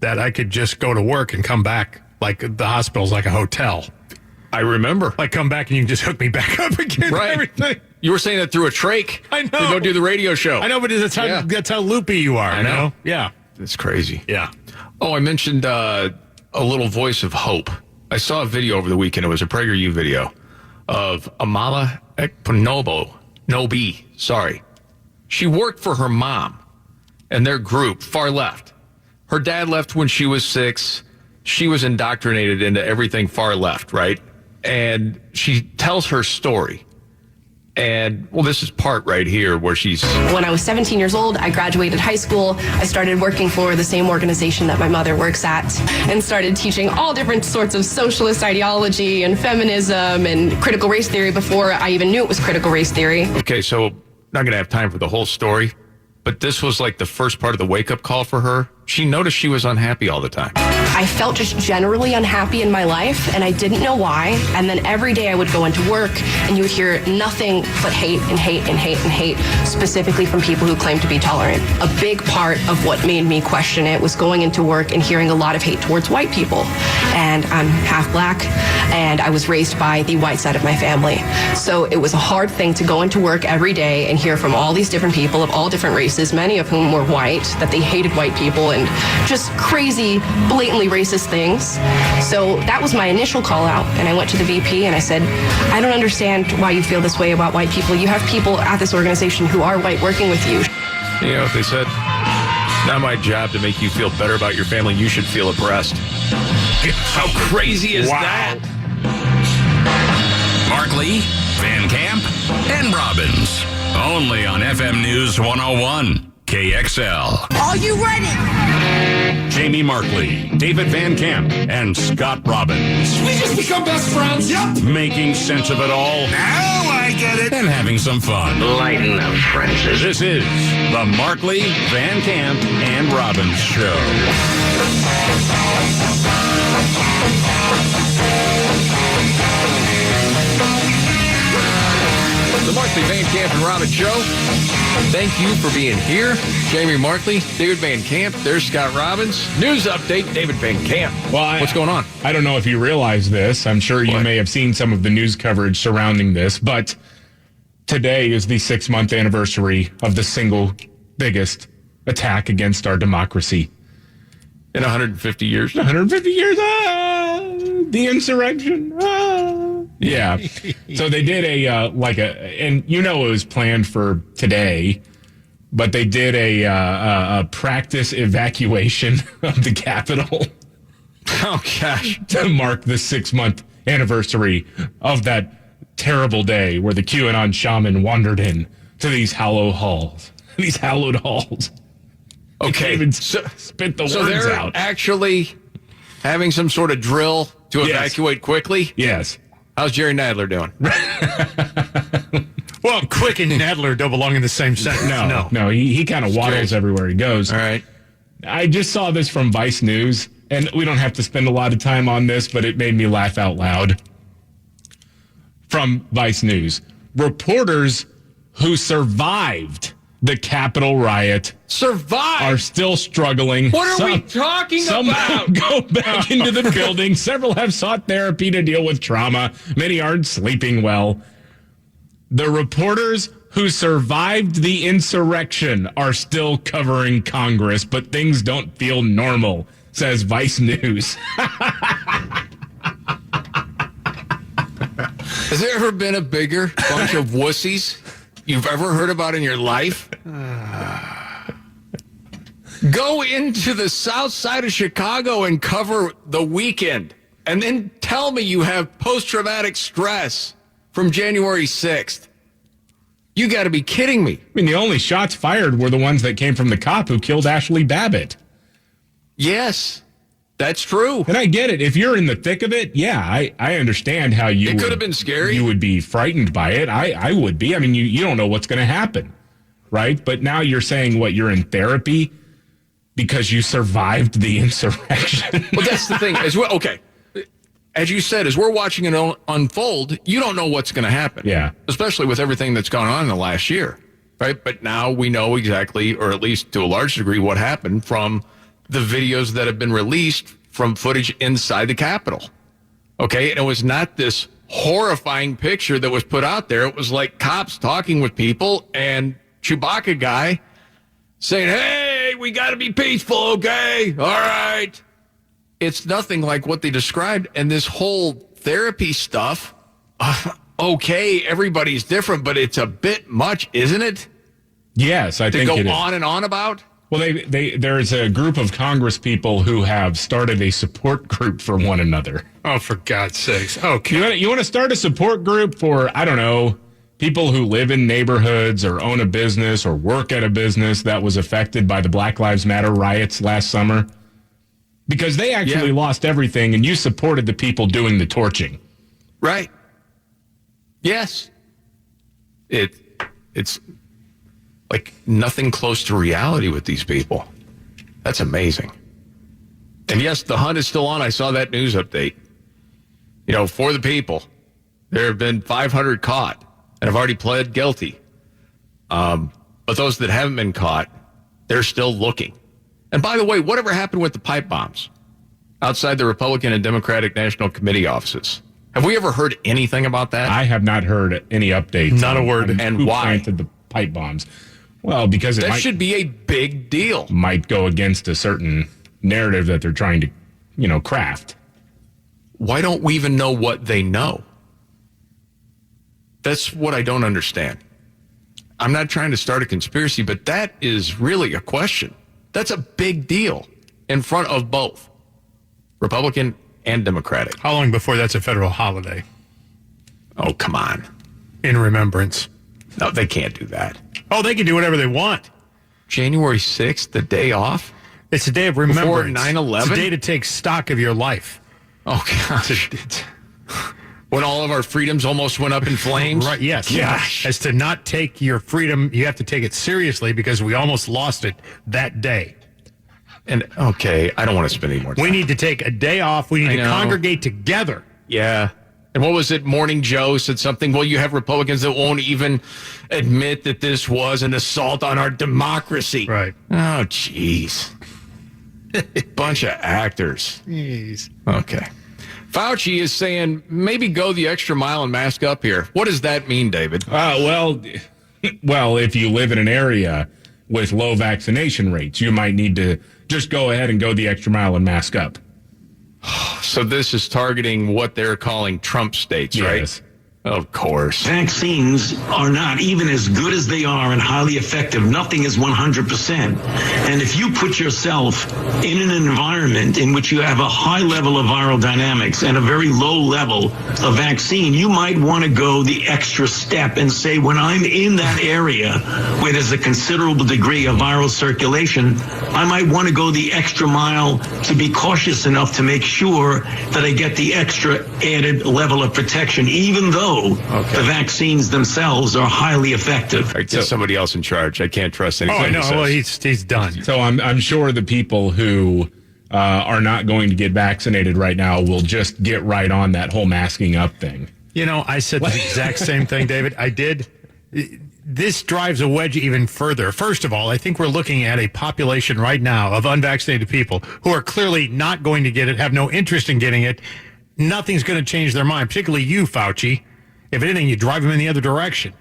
that I could just go to work and come back like the hospital's like a hotel. I remember. Like come back and you can just hook me back up again. Right. And everything. You were saying that through a trach. I know. To go do the radio show. I know, but that's how loopy you are. I know. Yeah. It's crazy. Yeah. Oh, I mentioned a little voice of hope. I saw a video over the weekend. It was a PragerU video of Amala Nobi. Sorry. She worked for her mom and their group, Far Left. Her dad left when she was 6. She was indoctrinated into everything far left, right? And she tells her story. And, well, this is part right here where she's... When I was 17 years old, I graduated high school. I started working for the same organization that my mother works at and started teaching all different sorts of socialist ideology and feminism and critical race theory before I even knew it was critical race theory. Okay, so not going to have time for the whole story, but this was like the first part of the wake-up call for her. She noticed she was unhappy all the time. I felt just generally unhappy in my life, and I didn't know why. And then every day I would go into work, and you would hear nothing but hate and hate and hate and hate, specifically from people who claim to be tolerant. A big part of what made me question it was going into work and hearing a lot of hate towards white people. And I'm half black, and I was raised by the white side of my family. So it was a hard thing to go into work every day and hear from all these different people of all different races, many of whom were white, that they hated white people and just crazy, blatantly racist things. So that was my initial call out, and I went to the VP and I said, I don't understand why you feel this way about white people. You have people at this organization who are white working with you. You know what they said? Not my job to make you feel better about your family. You should feel oppressed. How crazy is that? Markley, Van Camp, and Robbins. Only on FM News 101. KXL. Are you ready? Jamie Markley, David Van Camp, and Scott Robbins. We just become best friends. Yep. Making sense of it all. Now I get it. And having some fun. Lighten up, Francis. This is the Markley, Van Camp, and Robbins Show. The Markley, Van Camp, and Robbins Show. Thank you for being here. Jamie Markley, David Van Camp. There's Scott Robbins. News update, David Van Camp. Well, what's going on? I don't know if you realize this. I'm sure you may have seen some of the news coverage surrounding this, but today is the 6-month anniversary of the single biggest attack against our democracy. In 150 years? 150 years, the insurrection, Yeah. So they did and it was planned for today, but they did a practice evacuation of the Capitol. Oh, gosh. To mark the 6-month anniversary of that terrible day where the QAnon shaman wandered in to these hallowed halls. Okay. Even spit the words so they're out. actually having some sort of drill to evacuate quickly? Yes. How's Jerry Nadler doing? Well, Quick and Nadler don't belong in the same sentence. No. He kind of waddles everywhere he goes. All right. I just saw this from Vice News, and we don't have to spend a lot of time on this, but it made me laugh out loud. From Vice News. Reporters who survived the Capitol riot are still struggling. What are we talking about? Some go back into the building. Several have sought therapy to deal with trauma. Many aren't sleeping well. The reporters who survived the insurrection are still covering Congress, but things don't feel normal, says Vice News. Has there ever been a bigger bunch of wussies you've ever heard about in your life? Go into the south side of Chicago and cover the weekend, and then tell me you have post-traumatic stress from January 6th. You got to be kidding me. I mean, the only shots fired were the ones that came from the cop who killed Ashley Babbitt. Yes, that's true. And I get it. If you're in the thick of it, yeah, I understand how you... It could have been scary. You would be frightened by it. I would be. I mean, you don't know what's going to happen, right? But now you're saying, you're in therapy because you survived the insurrection. Well, that's the thing. Okay. As you said, as we're watching it unfold, you don't know what's going to happen. Yeah. Especially with everything that's gone on in the last year, right? But now we know exactly, or at least to a large degree, what happened from the videos that have been released from footage inside the Capitol. Okay? And it was not this horrifying picture that was put out there. It was like cops talking with people and Chewbacca guy saying, hey, we got to be peaceful, okay? All right. It's nothing like what they described. And this whole therapy stuff, okay, everybody's different, but it's a bit much, isn't it? Yes, I think it is. To go on and on about? Well, there's a group of Congress people who have started a support group for one another. Oh, for God's sakes. Okay. You want to start a support group for, I don't know, people who live in neighborhoods or own a business or work at a business that was affected by the Black Lives Matter riots last summer? Because they actually lost everything, and you supported the people doing the torching. Right. Yes. It's like nothing close to reality with these people. That's amazing. And yes, the hunt is still on. I saw that news update. For the people, there have been 500 caught and have already pled guilty. But those that haven't been caught, they're still looking. And by the way, whatever happened with the pipe bombs outside the Republican and Democratic National Committee offices? Have we ever heard anything about that? I have not heard any updates. Not a word. And who planted the pipe bombs? Well, because that should be a big deal. Might go against a certain narrative that they're trying to, craft. Why don't we even know what they know? That's what I don't understand. I'm not trying to start a conspiracy, but that is really a question. That's a big deal in front of both Republican and Democratic. How long before that's a federal holiday? Oh, come on. In remembrance. No, they can't do that. Oh, they can do whatever they want. January 6th, the day off? It's a day of remembrance. Before 9/11? It's a day to take stock of your life. Oh, gosh. When all of our freedoms almost went up in flames? Right, yes. Gosh. As to not take your freedom, you have to take it seriously because we almost lost it that day. And, okay, I don't want to spend any more time. We need to take a day off. We need to congregate together. Yeah. And what was it? Morning Joe said something. Well, you have Republicans that won't even admit that this was an assault on our democracy. Right. Oh, jeez. Bunch of actors. Jeez. Okay. Fauci is saying maybe go the extra mile and mask up here. What does that mean, David? Well, if you live in an area with low vaccination rates, you might need to just go ahead and go the extra mile and mask up. So this is targeting what they're calling Trump states, right? Yes. Of course. Vaccines are not even as good as they are and highly effective. Nothing is 100%. And if you put yourself in an environment in which you have a high level of viral dynamics and a very low level of vaccine, you might want to go the extra step and say, when I'm in that area where there's a considerable degree of viral circulation, I might want to go the extra mile to be cautious enough to make sure that I get the extra added level of protection, even though the vaccines themselves are highly effective. All right, get somebody else in charge. I can't trust anything. Oh, no, well, he's done. So I'm sure the people who are not going to get vaccinated right now will just get right on that whole masking up thing. I said the exact same thing, David. I did. This drives a wedge even further. First of all, I think we're looking at a population right now of unvaccinated people who are clearly not going to get it, have no interest in getting it. Nothing's going to change their mind, particularly you, Fauci. If anything, you drive them in the other direction.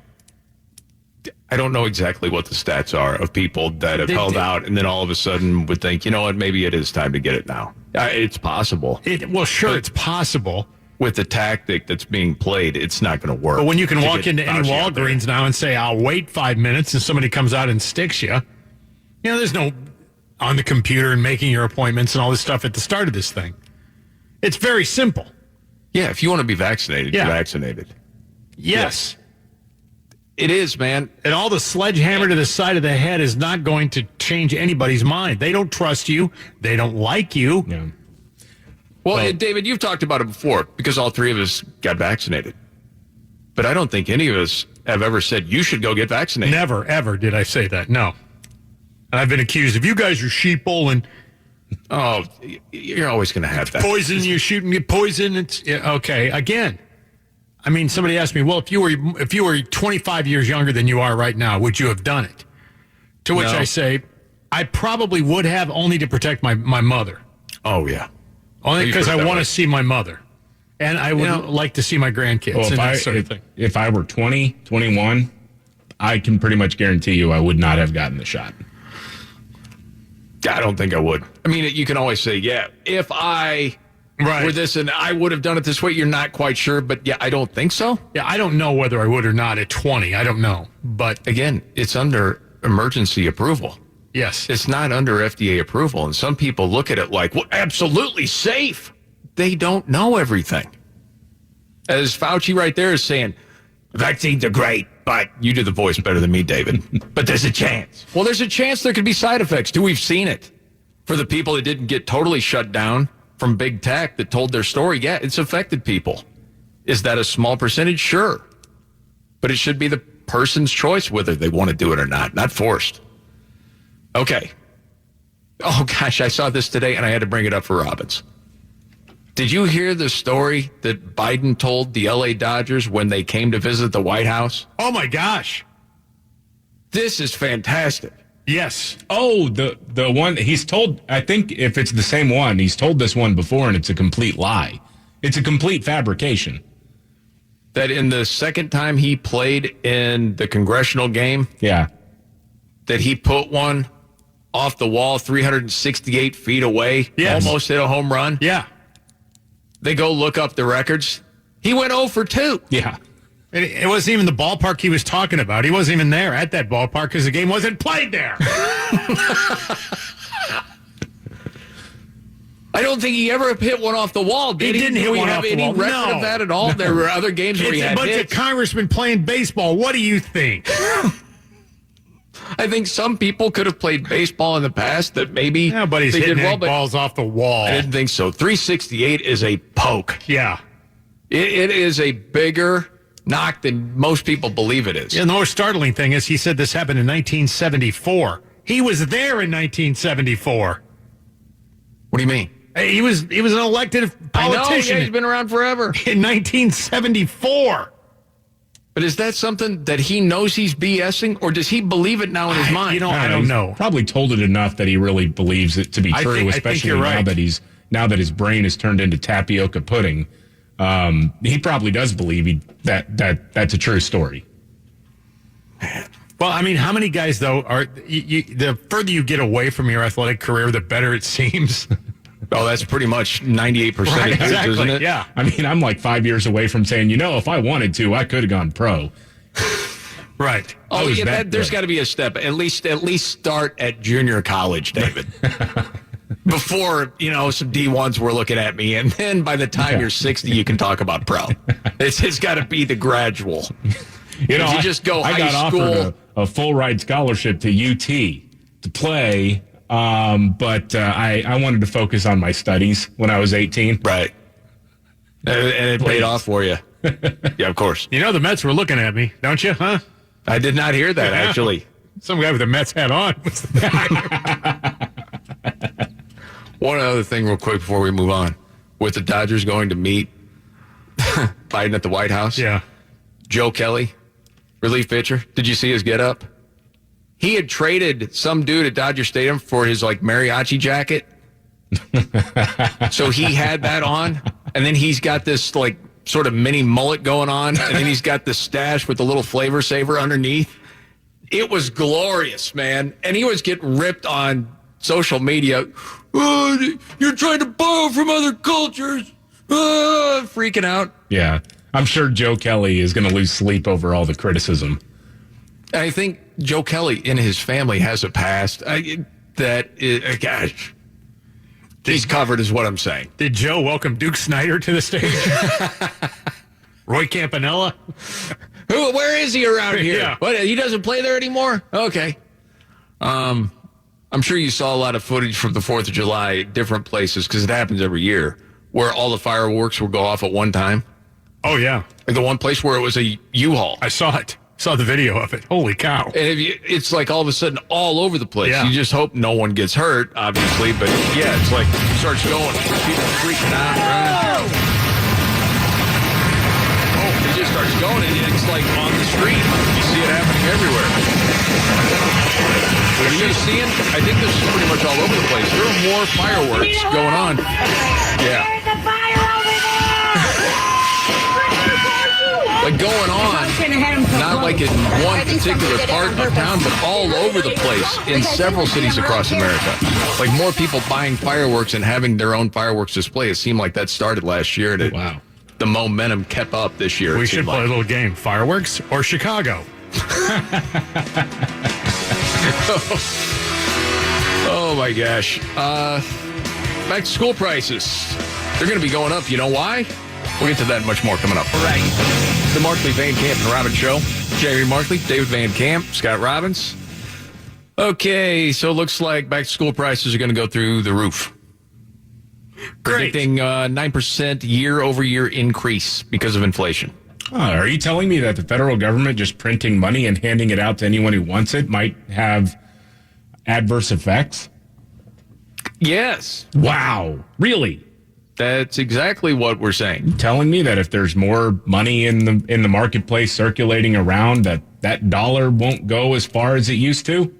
I don't know exactly what the stats are of people that have held out and then all of a sudden would think, you know what, maybe it is time to get it now. It's possible. It's possible. With the tactic that's being played, it's not going to work. But when you can walk into any Walgreens now and say, I'll wait 5 minutes, and somebody comes out and sticks you, there's no on the computer and making your appointments and all this stuff at the start of this thing. It's very simple. Yeah, if you want to be vaccinated, you're vaccinated. Yes. It is, man. And all the sledgehammer to the side of the head is not going to change anybody's mind. They don't trust you. They don't like you. Yeah. Well, David, you've talked about it before because all three of us got vaccinated. But I don't think any of us have ever said you should go get vaccinated. Never, ever did I say that. No. And I've been accused of, you guys are sheeple and... Oh, you're always going to have that. Poison, you're shooting me poison. It's okay. Again, I mean, somebody asked me, well, if you were 25 years younger than you are right now, would you have done it? To which I say, I probably would have, only to protect my mother. Oh, yeah. Only because I want to see my mother. And I would like to see my grandkids. Well, and that sort of thing. If I were 20, 21, I can pretty much guarantee you I would not have gotten the shot. I don't think I would. I mean, you can always say, yeah, if I were this and I would have done it this way, you're not quite sure. But yeah, I don't think so. Yeah, I don't know whether I would or not at 20. I don't know. But again, it's under emergency approval. Yes. It's not under FDA approval. And some people look at it like, well, absolutely safe. They don't know everything. As Fauci right there is saying, vaccines are great, but you do the voice better than me, David. But there's a chance. Well, there's a chance there could be side effects, too. We've seen it. For the people that didn't get totally shut down from big tech that told their story, yeah, it's affected people. Is that a small percentage? Sure. But it should be the person's choice whether they want to do it or not forced. Okay. Oh, gosh, I saw this today, and I had to bring it up for Robbins. Did you hear the story that Biden told the LA Dodgers when they came to visit the White House? Oh, my gosh. This is fantastic. Yes. Oh, the one he's told, I think if it's the same one, he's told this one before, and it's a complete lie. It's a complete fabrication. That in the second time he played in the congressional game, that he put one off the wall 368 feet away, almost hit a home run. Yeah. They go look up the records. He went 0 for 2. Yeah. It wasn't even the ballpark he was talking about. He wasn't even there at that ballpark because the game wasn't played there. I don't think he ever hit one off the wall, did he? He didn't hit one off the wall. Do we have any record of that at all? There were other games where he had hits. It's a bunch of congressmen playing baseball. What do you think? I think some people could have played baseball in the past that maybe but he's hitting balls off the wall. I didn't think so. 368 is a poke. Yeah. It is a bigger knock than most people believe it is. And the more startling thing is he said this happened in 1974. He was there in 1974. What do you mean? He was an elected politician. I know, he's been around forever. In 1974. But is that something that he knows he's BSing, or does he believe it now in his mind? I don't know. Probably told it enough that he really believes it to be true, especially now that his brain is turned into tapioca pudding. He probably does believe that's a true story. Well, I mean, how many guys, though, are the further you get away from your athletic career, the better it seems? Oh, that's pretty much 98% of dudes, isn't it? Yeah. I mean, I'm like 5 years away from saying, if I wanted to, I could have gone pro. Right. Oh, yeah, there's got to be a step. At least start at junior college, David. Before, some D1s were looking at me, and then by the time you're 60, you can talk about pro. It's got to be the gradual. I just go I got offered a full ride scholarship to UT to play, but I wanted to focus on my studies when I was 18. Right. And it paid off for you. Yeah, of course. The Mets were looking at me, don't you, huh? I did not hear that, actually. Some guy with a Mets hat on. One other thing real quick before we move on. With the Dodgers going to meet Biden at the White House. Yeah. Joe Kelly, relief pitcher. Did you see his get-up? He had traded some dude at Dodger Stadium for his, mariachi jacket. So he had that on. And then he's got this, sort of mini mullet going on. And then he's got the stash with the little flavor saver underneath. It was glorious, man. And he was getting ripped on social media. Oh, you're trying to borrow from other cultures. Freaking out. Yeah. I'm sure Joe Kelly is going to lose sleep over all the criticism. I think Joe Kelly in his family has a past gosh, he's covered is what I'm saying. Did Joe welcome Duke Snyder to the stage? Roy Campanella? Where is he around here? Yeah. What? He doesn't play there anymore? Okay. I'm sure you saw a lot of footage from the 4th of July at different places because it happens every year where all the fireworks will go off at one time. Oh, yeah. Like the one place where it was a U-Haul. I saw it. Saw the video of it. Holy cow. And it's like all of a sudden all over the place. Yeah. You just hope no one gets hurt, obviously. But yeah, it's like it starts going. People freaking out, running. Oh, it just starts going, and it's like on the street. You see it happening everywhere. What are you seeing? I think this is pretty much all over the place. There are more fireworks going on. Yeah. Like going on, not like in one particular part of town, but all over the place in several cities across America. Like more people buying fireworks and having their own fireworks display. It seemed like that started last year, and the momentum kept up this year. We should play a little game. Fireworks or Chicago? Oh, my gosh. Back to school prices. They're going to be going up. You know why? We'll get to that and much more coming up. All right. The Markley, Van Camp, and Robbins Show. Jerry Markley, David Van Camp, Scott Robbins. Okay, so it looks like back to school prices are going to go through the roof. Predicting 9% year-over-year increase because of inflation. Oh, are you telling me that the federal government just printing money and handing it out to anyone who wants it might have adverse effects? Yes. Wow. Really? That's exactly what we're saying. You're telling me that if there's more money in the marketplace circulating around, that dollar won't go as far as it used to?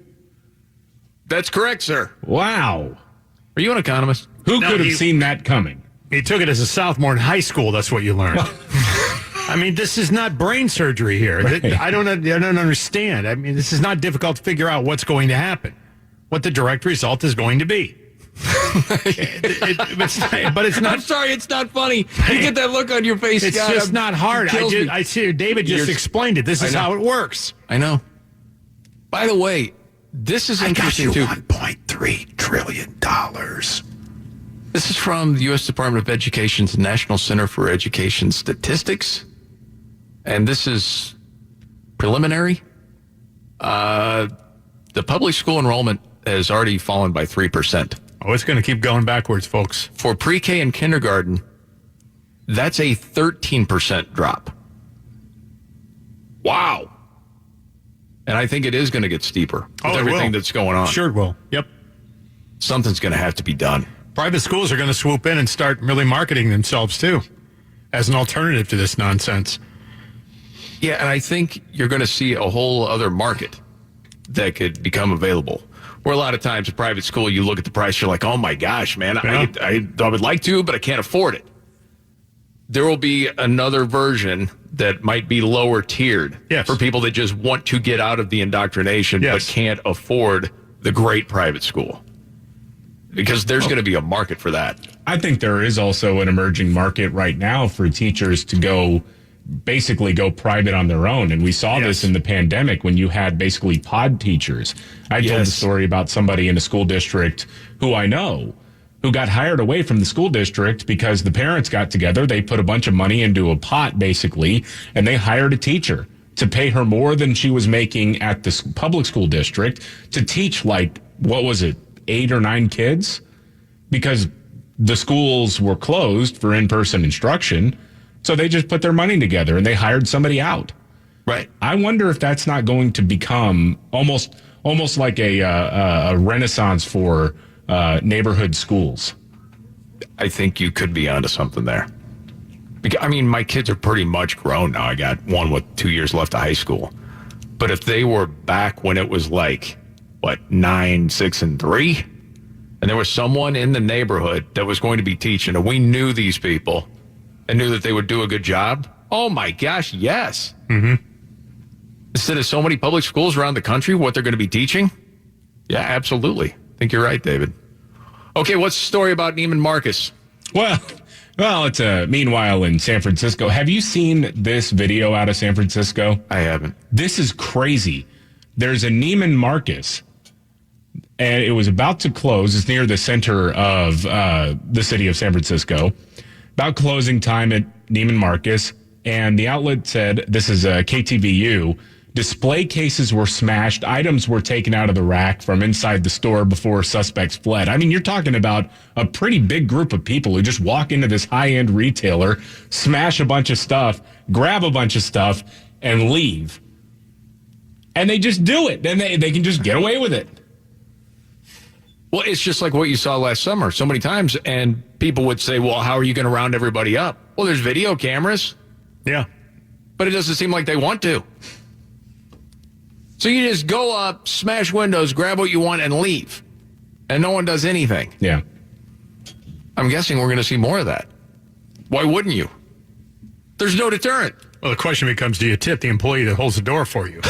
That's correct, sir. Wow. Are you an economist? Who could have seen that coming? You took it as a sophomore in high school. That's what you learned. I mean, this is not brain surgery here. Right. I don't understand. I mean, this is not difficult to figure out what's going to happen, what the direct result is going to be. But it's not. I'm sorry, it's not funny. You get that look on your face. It's God, just not hard. I see. David just explained it. This is how it works. I know. By the way, this is interesting too. $1.3 trillion. This is from the U.S. Department of Education's National Center for Education Statistics, and this is preliminary. The public school enrollment has already fallen by 3%. Oh, it's going to keep going backwards, folks. For pre-K and kindergarten, that's a 13% drop. Wow. And I think it is going to get steeper with everything that's going on. Sure it will. Yep. Something's going to have to be done. Private schools are going to swoop in and start really marketing themselves, too, as an alternative to this nonsense. Yeah, and I think you're going to see a whole other market that could become available. Where a lot of times a private school, you look at the price, you're like, oh my gosh, man, Yeah. I would like to, but I can't afford it. There will be another version that might be lower tiered for people that just want to get out of the indoctrination but can't afford the great private school. Because there's going to be a market for that. I think there is also an emerging market right now for teachers to basically go private on their own. And we saw this in the pandemic when you had basically pod teachers. I told the story about somebody in a school district who I know who got hired away from the school district because the parents got together. They put a bunch of money into a pot, basically, and they hired a teacher to pay her more than she was making at the public school district to teach, like, what was it, 8 or 9 kids? Because the schools were closed for in-person instruction. So they just put their money together and they hired somebody out. Right. I wonder if that's not going to become almost like a renaissance for neighborhood schools. I think you could be onto something there. Because, I mean, my kids are pretty much grown now. I got one with 2 years left of high school. But if they were back when it was like, 9, 6, and 3, and there was someone in the neighborhood that was going to be teaching, and we knew these people and knew that they would do a good job, oh my gosh, yes. Mm-hmm. Instead of so many public schools around the country, what they're going to be teaching? Yeah, absolutely. I think you're right, David. Okay, what's the story about Neiman Marcus? Well, it's meanwhile in San Francisco. Have you seen this video out of San Francisco? I haven't. This is crazy. There's a Neiman Marcus, and it was about to close. It's near the center of the city of San Francisco. About closing time at Neiman Marcus, and the outlet said, this is KTVU, display cases were smashed, items were taken out of the rack from inside the store before suspects fled. I mean, you're talking about a pretty big group of people who just walk into this high-end retailer, smash a bunch of stuff, grab a bunch of stuff, and leave. And they just do it. Then they can just get away with it. Well, it's just like what you saw last summer so many times, and people would say, well, how are you going to round everybody up? Well, there's video cameras. Yeah. But it doesn't seem like they want to. So you just go up, smash windows, grab what you want, and leave. And no one does anything. Yeah. I'm guessing we're going to see more of that. Why wouldn't you? There's no deterrent. Well, the question becomes, do you tip the employee that holds the door for you?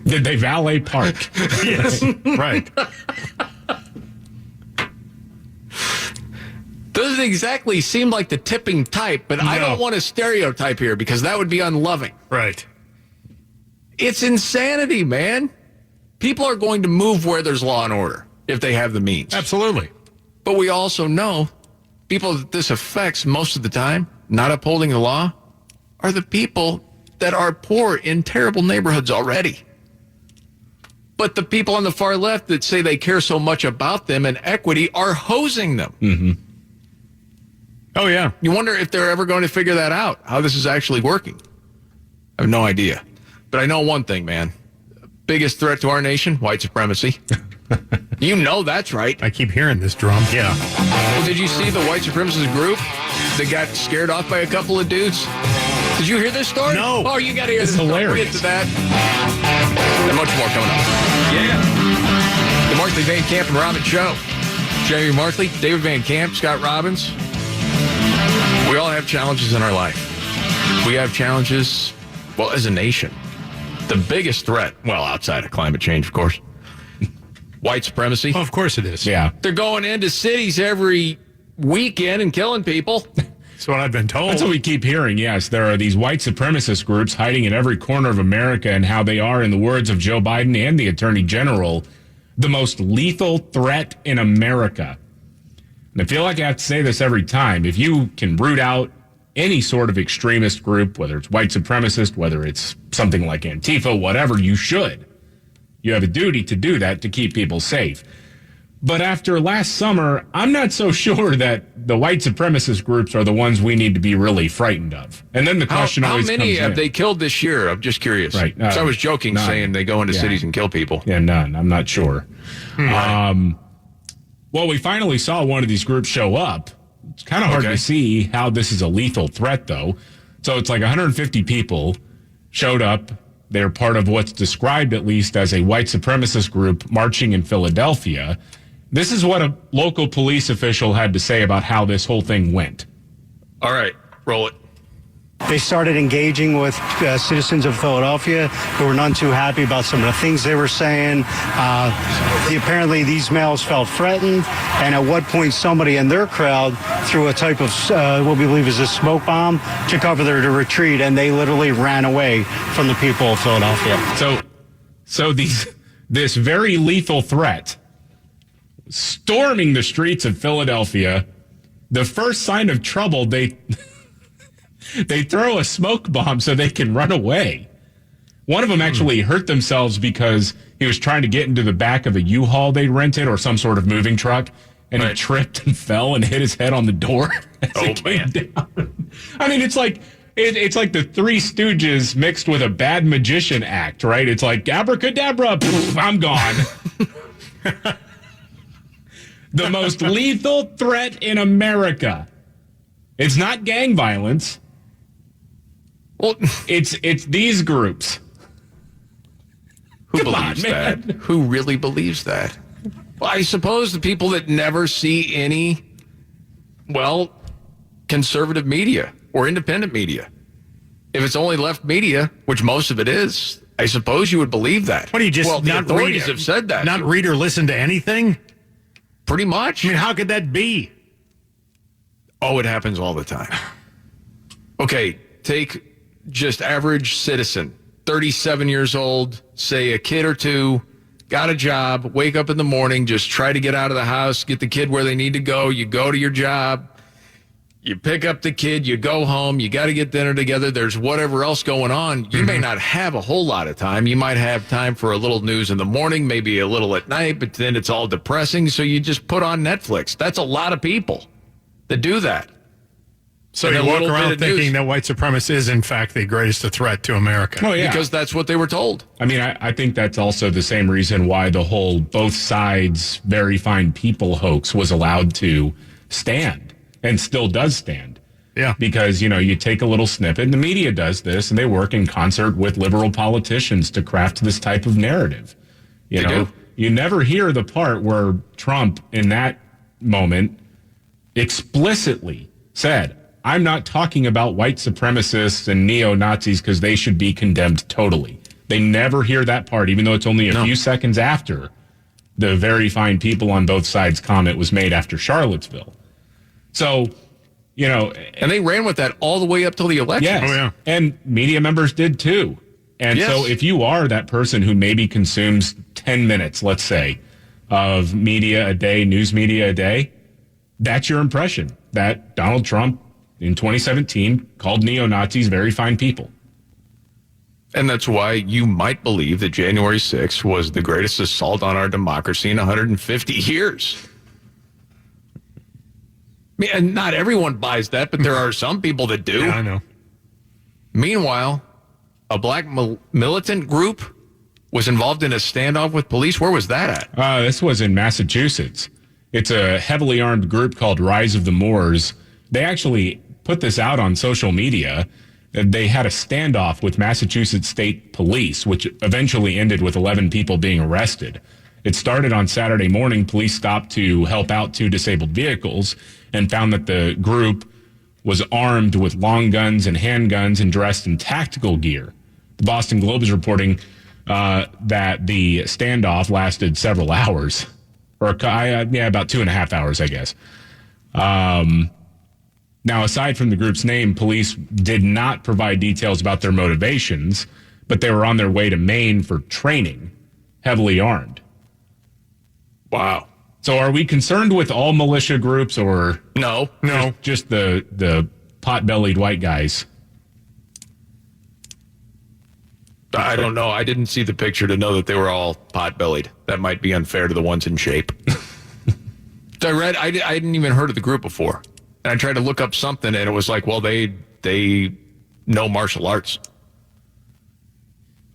Did they valet park? Yes, right. Doesn't exactly seem like the tipping type, but I don't want to stereotype here because that would be unloving. Right. It's insanity, man. People are going to move where there's law and order if they have the means. Absolutely. But we also know people that this affects most of the time, not upholding the law, are the people that are poor in terrible neighborhoods already. But the people on the far left that say they care so much about them and equity are hosing them. Mm-hmm. Oh, yeah. You wonder if they're ever going to figure that out, how this is actually working. I have no idea. But I know one thing, man. Biggest threat to our nation, white supremacy. You know that's right. I keep hearing this drum. Yeah. Well, did you see the white supremacist group that got scared off by a couple of dudes? Did you hear this story? No. Oh, you got to hear this. It's hilarious. We'll get to that. And much more coming up. Yeah. The Markley, Van Camp, and Robbins Show. Jamie Markley, David Van Camp, Scott Robbins. We all have challenges in our life. We have challenges, well, as a nation. The biggest threat, well, outside of climate change, of course, white supremacy. Oh, of course it is. Yeah. They're going into cities every weekend and killing people. That's what I've been told. That's what we keep hearing, yes. There are these white supremacist groups hiding in every corner of America, and how they are, in the words of Joe Biden and the Attorney General, the most lethal threat in America. And I feel like I have to say this every time. If you can root out any sort of extremist group, whether it's white supremacist, whether it's something like Antifa, whatever, you should. You have a duty to do that to keep people safe. But after last summer, I'm not so sure that the white supremacist groups are the ones we need to be really frightened of. And then the question always comes in. How many have they killed this year? I'm just curious. Right. So I was joking, none. saying they go into cities and kill people. Yeah, none. I'm not sure. Well, we finally saw one of these groups show up. It's kind of hard to see how this is a lethal threat, though. So it's like 150 people showed up. They're part of what's described, at least, as a white supremacist group marching in Philadelphia. This is what a local police official had to say about how this whole thing went. All right, roll it. They started engaging with citizens of Philadelphia who were none too happy about some of the things they were saying. Apparently, these males felt threatened, and at one point, somebody in their crowd threw a type of what we believe is a smoke bomb to cover their retreat, and they literally ran away from the people of Philadelphia. So this very lethal threat, storming the streets of Philadelphia, the first sign of trouble, they throw a smoke bomb so they can run away. One of them actually hurt themselves because he was trying to get into the back of a U-Haul they rented or some sort of moving truck, and he tripped and fell and hit his head on the door as it came down. I mean, it's like the Three Stooges mixed with a bad magician act, right? It's like, abracadabra, poof, I'm gone. The most lethal threat in America. It's not gang violence. Well, it's these groups. Who believes that? Who really believes that? Well, I suppose the people that never see any, conservative media or independent media. If it's only left media, which most of it is, I suppose you would believe that. What do you just the not authorities read? Have said that. Not read or listen to anything? Pretty much. I mean, how could that be? Oh, it happens all the time. Okay, take just average citizen, 37 years old, say a kid or two, got a job, wake up in the morning, just try to get out of the house, get the kid where they need to go. You go to your job, You pick up the kid, you go home, you got to get dinner together. There's whatever else going on. You may not have a whole lot of time. You might have time for a little news in the morning, maybe a little at night, but then it's all depressing. So you just put on Netflix. That's a lot of people that do that. So you walk around thinking that white supremacy is, in fact, the greatest threat to America. Oh, yeah. Because that's what they were told. I mean, I think that's also the same reason why the whole both sides very fine people hoax was allowed to stand and still does stand. Yeah. Because, you take a little snippet, and the media does this, and they work in concert with liberal politicians to craft this type of narrative. You know, you never hear the part where Trump, in that moment, explicitly said, I'm not talking about white supremacists and neo-Nazis because they should be condemned totally. They never hear that part, even though it's only a few seconds after the very fine people on both sides comment was made after Charlottesville. So, and they ran with that all the way up till the election. Yes. Oh, yeah. And media members did too. And so if you are that person who maybe consumes 10 minutes, let's say, of media a day, news media a day, that's your impression that Donald Trump in 2017 called neo-Nazis very fine people. And that's why you might believe that January 6th was the greatest assault on our democracy in 150 years. I mean, and not everyone buys that, but there are some people that do. Yeah, I know. Meanwhile, a black militant group was involved in a standoff with police. Where was that at? This was in Massachusetts. It's a heavily armed group called Rise of the Moors. They actually put this out on social media. They had a standoff with Massachusetts State Police, which eventually ended with 11 people being arrested. It started on Saturday morning. Police stopped to help out 2 disabled vehicles and found that the group was armed with long guns and handguns and dressed in tactical gear. The Boston Globe is reporting that the standoff lasted several hours, or about 2.5 hours, I guess. Now, aside from the group's name, police did not provide details about their motivations, but they were on their way to Maine for training, heavily armed. Wow. So are we concerned with all militia groups or no? Just the pot-bellied white guys? I don't know. I didn't see the picture to know that they were all pot-bellied. That might be unfair to the ones in shape. I hadn't even heard of the group before. And I tried to look up something, and it was like, well, they know martial arts.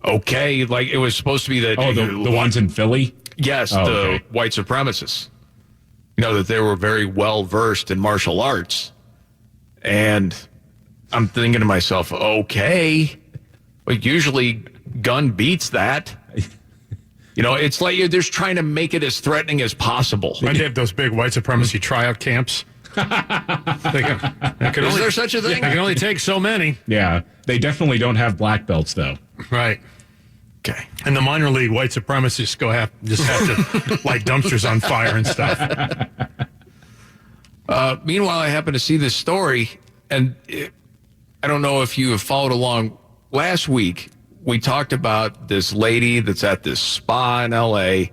Okay, like it was supposed to be the ones in Philly? Yes, the white supremacists. That they were very well versed in martial arts. And I'm thinking to myself, okay, but usually gun beats that. It's like you're just trying to make it as threatening as possible. When they have those big white supremacy tryout camps. Is there such a thing? They can only take so many. Yeah, they definitely don't have black belts, though. Right. Okay. And the minor league white supremacists have to light dumpsters on fire and stuff. Meanwhile, I happened to see this story, and I don't know if you have followed along. Last week, we talked about this lady that's at this spa in L.A.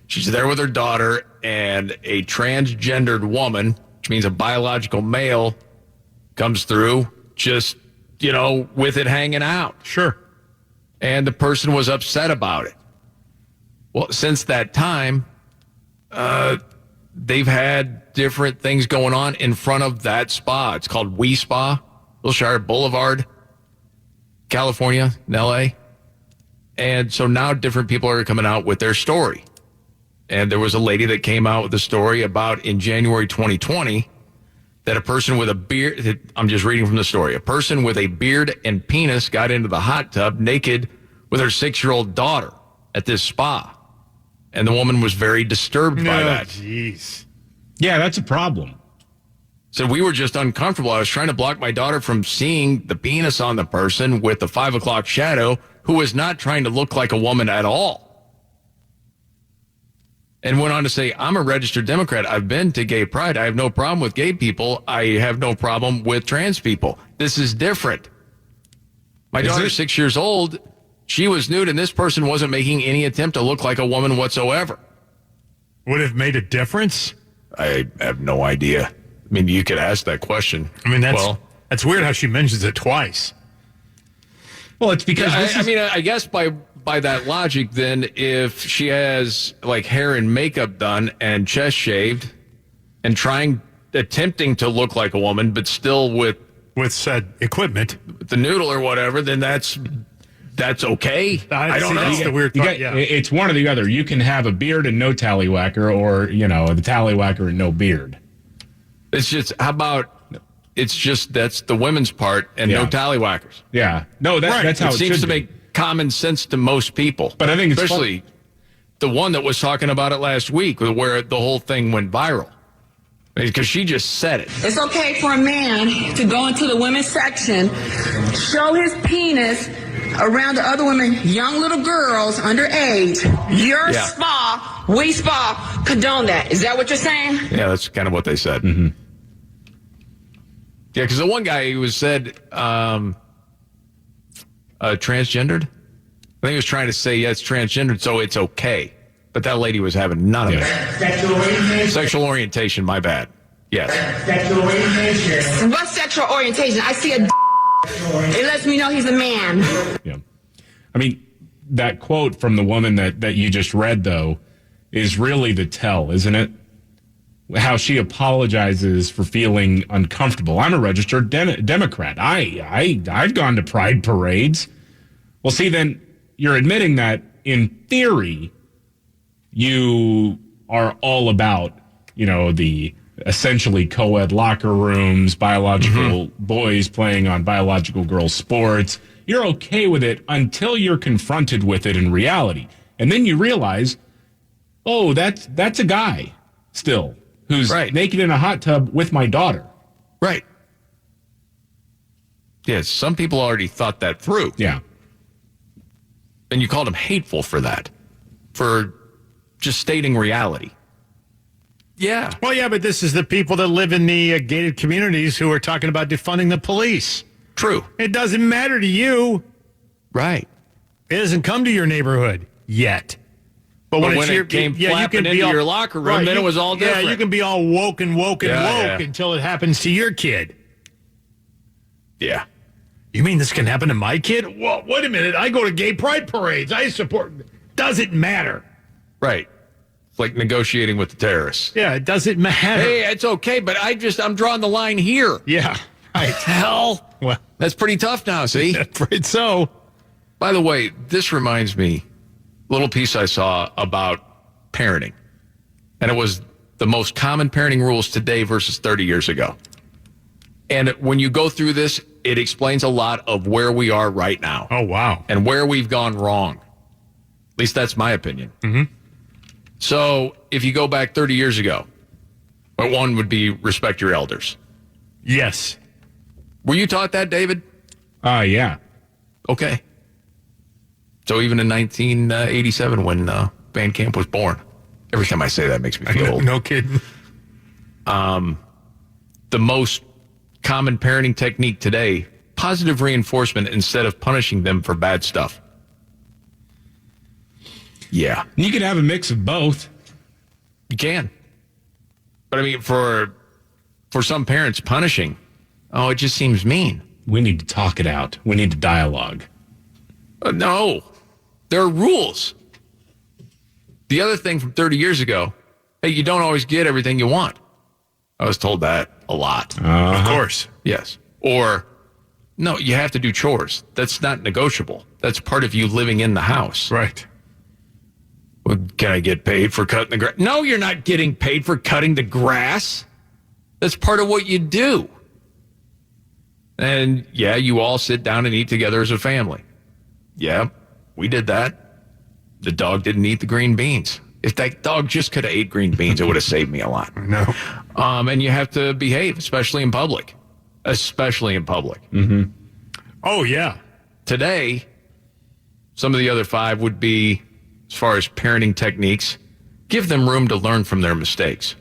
She's there with her daughter, and a transgendered woman, which means a biological male, comes through just, with it hanging out. Sure. And the person was upset about it. Well, since that time, they've had different things going on in front of that spa. It's called We Spa, Wilshire Boulevard, California, in L.A. And so now different people are coming out with their story. And there was a lady that came out with a story about in January 2020 that a person with a beard, I'm just reading from the story, a person with a beard and penis got into the hot tub naked with her 6-year-old daughter at this spa. And the woman was very disturbed by that. Jeez. Yeah, that's a problem. So we were just uncomfortable. I was trying to block my daughter from seeing the penis on the person with the 5 o'clock shadow who was not trying to look like a woman at all. And went on to say, I'm a registered Democrat. I've been to gay pride. I have no problem with gay people. I have no problem with trans people. This is different. My daughter's 6 years old. She was nude, and this person wasn't making any attempt to look like a woman whatsoever. Would it have made a difference? I have no idea. I mean, you could ask that question. I mean, that's weird how she mentions it twice. Well, it's because I guess by that logic, then, if she has like hair and makeup done and chest shaved and attempting to look like a woman, but still with said equipment, the noodle or whatever, then that's okay. I don't know. That's the weird thought, It's one or the other. You can have a beard and no tallywhacker, or the tallywhacker and no beard. It's just that's the women's part and no tallywhackers. Yeah, no, that's how it seems should to be. make common sense to most people. But I think it's especially the one that was talking about it last week, where the whole thing went viral. Because she just said it. It's okay for a man to go into the women's section, show his penis around the other women, young little girls underage. Your spa, we spa, condone that. Is that what you're saying? Yeah, that's kind of what they said. Mm-hmm. Yeah, because the one guy who said transgendered, I think he was trying to say, it's transgendered, so it's okay. But that lady was having none of it. Sexual orientation, my bad. Yes. Sexual orientation. What sexual orientation? I see a it lets me know he's a man. Yeah. I mean, that quote from the woman that you just read, though, is really the tell, isn't it? How she apologizes for feeling uncomfortable. I'm a registered Democrat. I've gone to pride parades. Well, see, then you're admitting that in theory, you are all about, the essentially co-ed locker rooms, biological boys playing on biological girls' sports. You're okay with it until you're confronted with it in reality. And then you realize, oh, that's a guy still who's naked in a hot tub with my daughter. Right. Yes, some people already thought that through. Yeah. And you called them hateful for that, for just stating reality. Yeah. Well, yeah, but this is the people that live in the gated communities who are talking about defunding the police. True. It doesn't matter to you. Right. It doesn't come to your neighborhood yet. But when it came flapping into your locker room, then it was all different. Yeah, you can be all woke until it happens to your kid. Yeah. You mean this can happen to my kid? Well, wait a minute. I go to gay pride parades. I support. Doesn't matter. Right. It's like negotiating with the terrorists. Yeah, it doesn't matter. Hey, it's okay, but I'm drawing the line here. Yeah. Right. Hell. Well, that's pretty tough now, see? That's right. So, by the way, this reminds me, a little piece I saw about parenting. And it was the most common parenting rules today versus 30 years ago. And when you go through this, it explains a lot of where we are right now. Oh, wow. And where we've gone wrong. At least that's my opinion. Mm-hmm. So if you go back 30 years ago, one would be respect your elders. Yes. Were you taught that, David? Yeah. Okay. So even in 1987 when Van Camp was born, every time I say that it makes me feel old. No kidding. The most common parenting technique today, positive reinforcement instead of punishing them for bad stuff. Yeah. You can have a mix of both. You can. But I mean, for some parents, punishing, it just seems mean. We need to talk it out. We need to dialogue. No. There are rules. The other thing from 30 years ago, hey, you don't always get everything you want. I was told that a lot. Of course. Yes. Or, no, you have to do chores. That's not negotiable. That's part of you living in the house. Right. Well, can I get paid for cutting the grass? No, you're not getting paid for cutting the grass. That's part of what you do. And, yeah, you all sit down and eat together as a family. Yeah, we did that. The dog didn't eat the green beans. If that dog just could have ate green beans, it would have saved me a lot. No. And you have to behave, especially in public. Especially in public. Mm-hmm. Oh, yeah. Today, some of the other 5 would be, as far as parenting techniques, give them room to learn from their mistakes.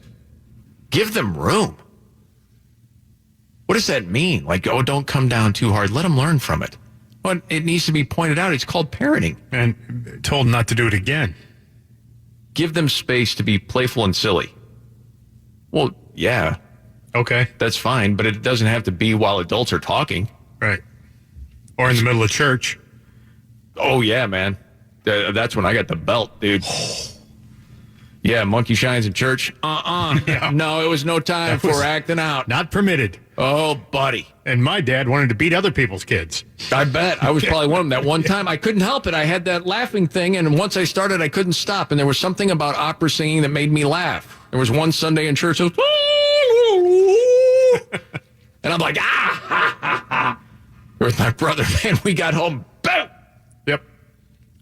Give them room. What does that mean? Like, don't come down too hard. Let them learn from it. Well, it needs to be pointed out. It's called parenting. And told not to do it again. Give them space to be playful and silly. Well, yeah. Okay. That's fine, but it doesn't have to be while adults are talking. Right. Or in the middle of church. Oh, yeah, man. That's when I got the belt, dude. Yeah, monkey shines in church. Yeah. No, it was no time for acting out. Not permitted. Oh, buddy. And my dad wanted to beat other people's kids. I bet. I was probably one of them. That one time, I couldn't help it. I had that laughing thing, and once I started, I couldn't stop. And there was something about opera singing that made me laugh. There was one Sunday in church, it was, and I'm like, ha, ha, ha. With my brother, man, we got home, boom. Yep.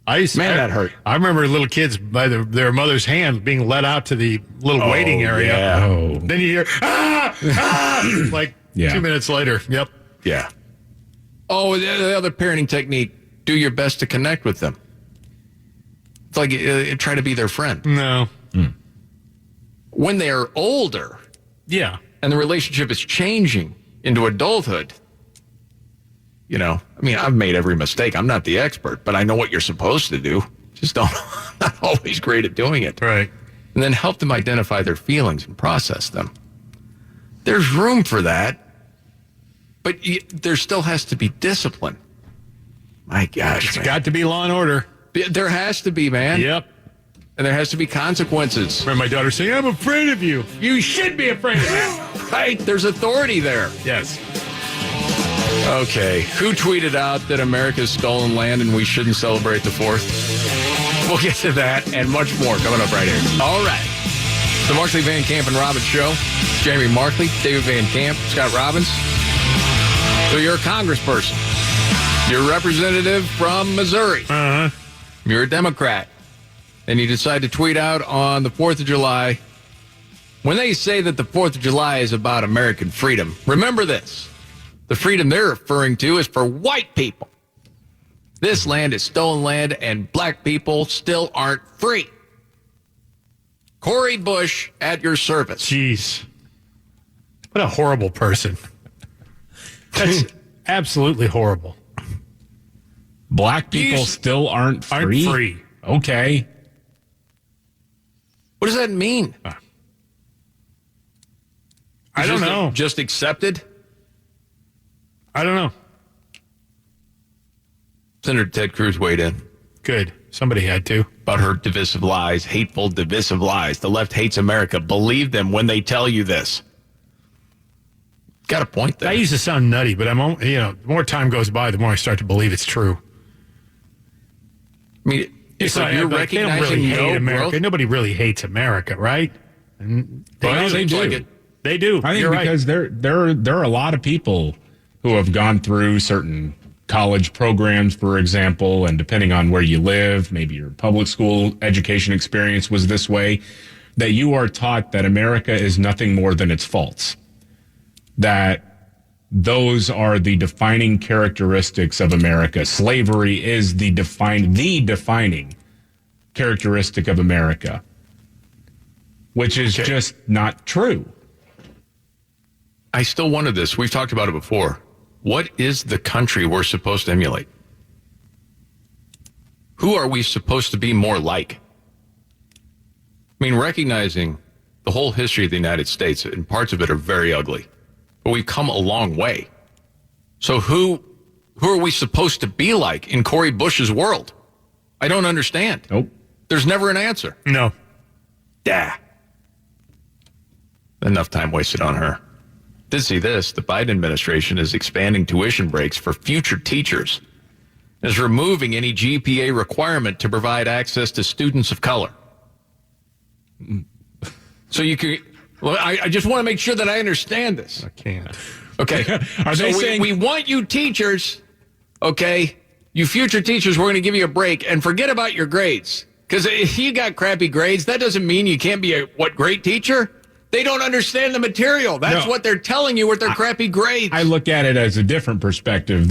That hurt. I remember little kids by their mother's hand being led out to the little waiting area. Yeah. Oh. Then you hear, like 2 minutes later. Yep. Yeah. Oh, the other parenting technique, do your best to connect with them. It's like try to be their friend. No. When they're older. Yeah. And the relationship is changing into adulthood. You know, I mean, I've made every mistake. I'm not the expert, but I know what you're supposed to do. Just not always great at doing it. Right. And then help them identify their feelings and process them. There's room for that, but there still has to be discipline. My gosh, It's got to be law and order. There has to be, man. Yep. And there has to be consequences. Remember my daughter saying, I'm afraid of you. You should be afraid of me. Right. There's authority there. Yes. Okay. Who tweeted out that America's stolen land and we shouldn't celebrate the 4th? We'll get to that and much more coming up right here. All right. The Markley, Van Camp, and Robbins Show. Jamie Markley, David Van Camp, Scott Robbins. So you're a congressperson. You're a representative from Missouri. Uh-huh. You're a Democrat. And you decide to tweet out on the 4th of July. When they say that the 4th of July is about American freedom, remember this. The freedom they're referring to is for white people. This land is stolen land, and black people still aren't free. Cori Bush at your service. Jeez. What a horrible person. That's absolutely horrible. Black people still aren't free? Aren't free. Okay. What does that mean? I don't know. Just accepted? I don't know. Senator Ted Cruz weighed in. Good. Somebody had to. About her divisive lies, hateful, divisive lies. The left hates America. Believe them when they tell you this. Got a point there. That used to sound nutty, but the more time goes by, the more I start to believe it's true. I mean, it's like you're recognizing they don't really hate America. growth? Nobody really hates America, right? And They do. Like it. They do. I think You're because right. there are a lot of people who have gone through certain college programs, for example, and depending on where you live, maybe your public school education experience was this way, that you are taught that America is nothing more than its faults. That those are the defining characteristics of America. Slavery is the defining characteristic of America, which is just not true. I still wonder this. We've talked about it before. What is the country we're supposed to emulate? Who are we supposed to be more like? I mean, recognizing the whole history of the United States, and parts of it are very ugly, but we've come a long way. So who are we supposed to be like in Cori Bush's world? I don't understand. Nope. There's never an answer. No. Enough time wasted on her. Did see this. The Biden administration is expanding tuition breaks for future teachers. Is removing any GPA requirement to provide access to students of color. So you can... Well, I just want to make sure that I understand this. I can't. Okay. Are they saying... we want you teachers, okay, you future teachers, we're going to give you a break and forget about your grades. Because if you got crappy grades, that doesn't mean you can't be a great teacher? They don't understand the material. That's what they're telling you with their crappy grades. I look at it as a different perspective.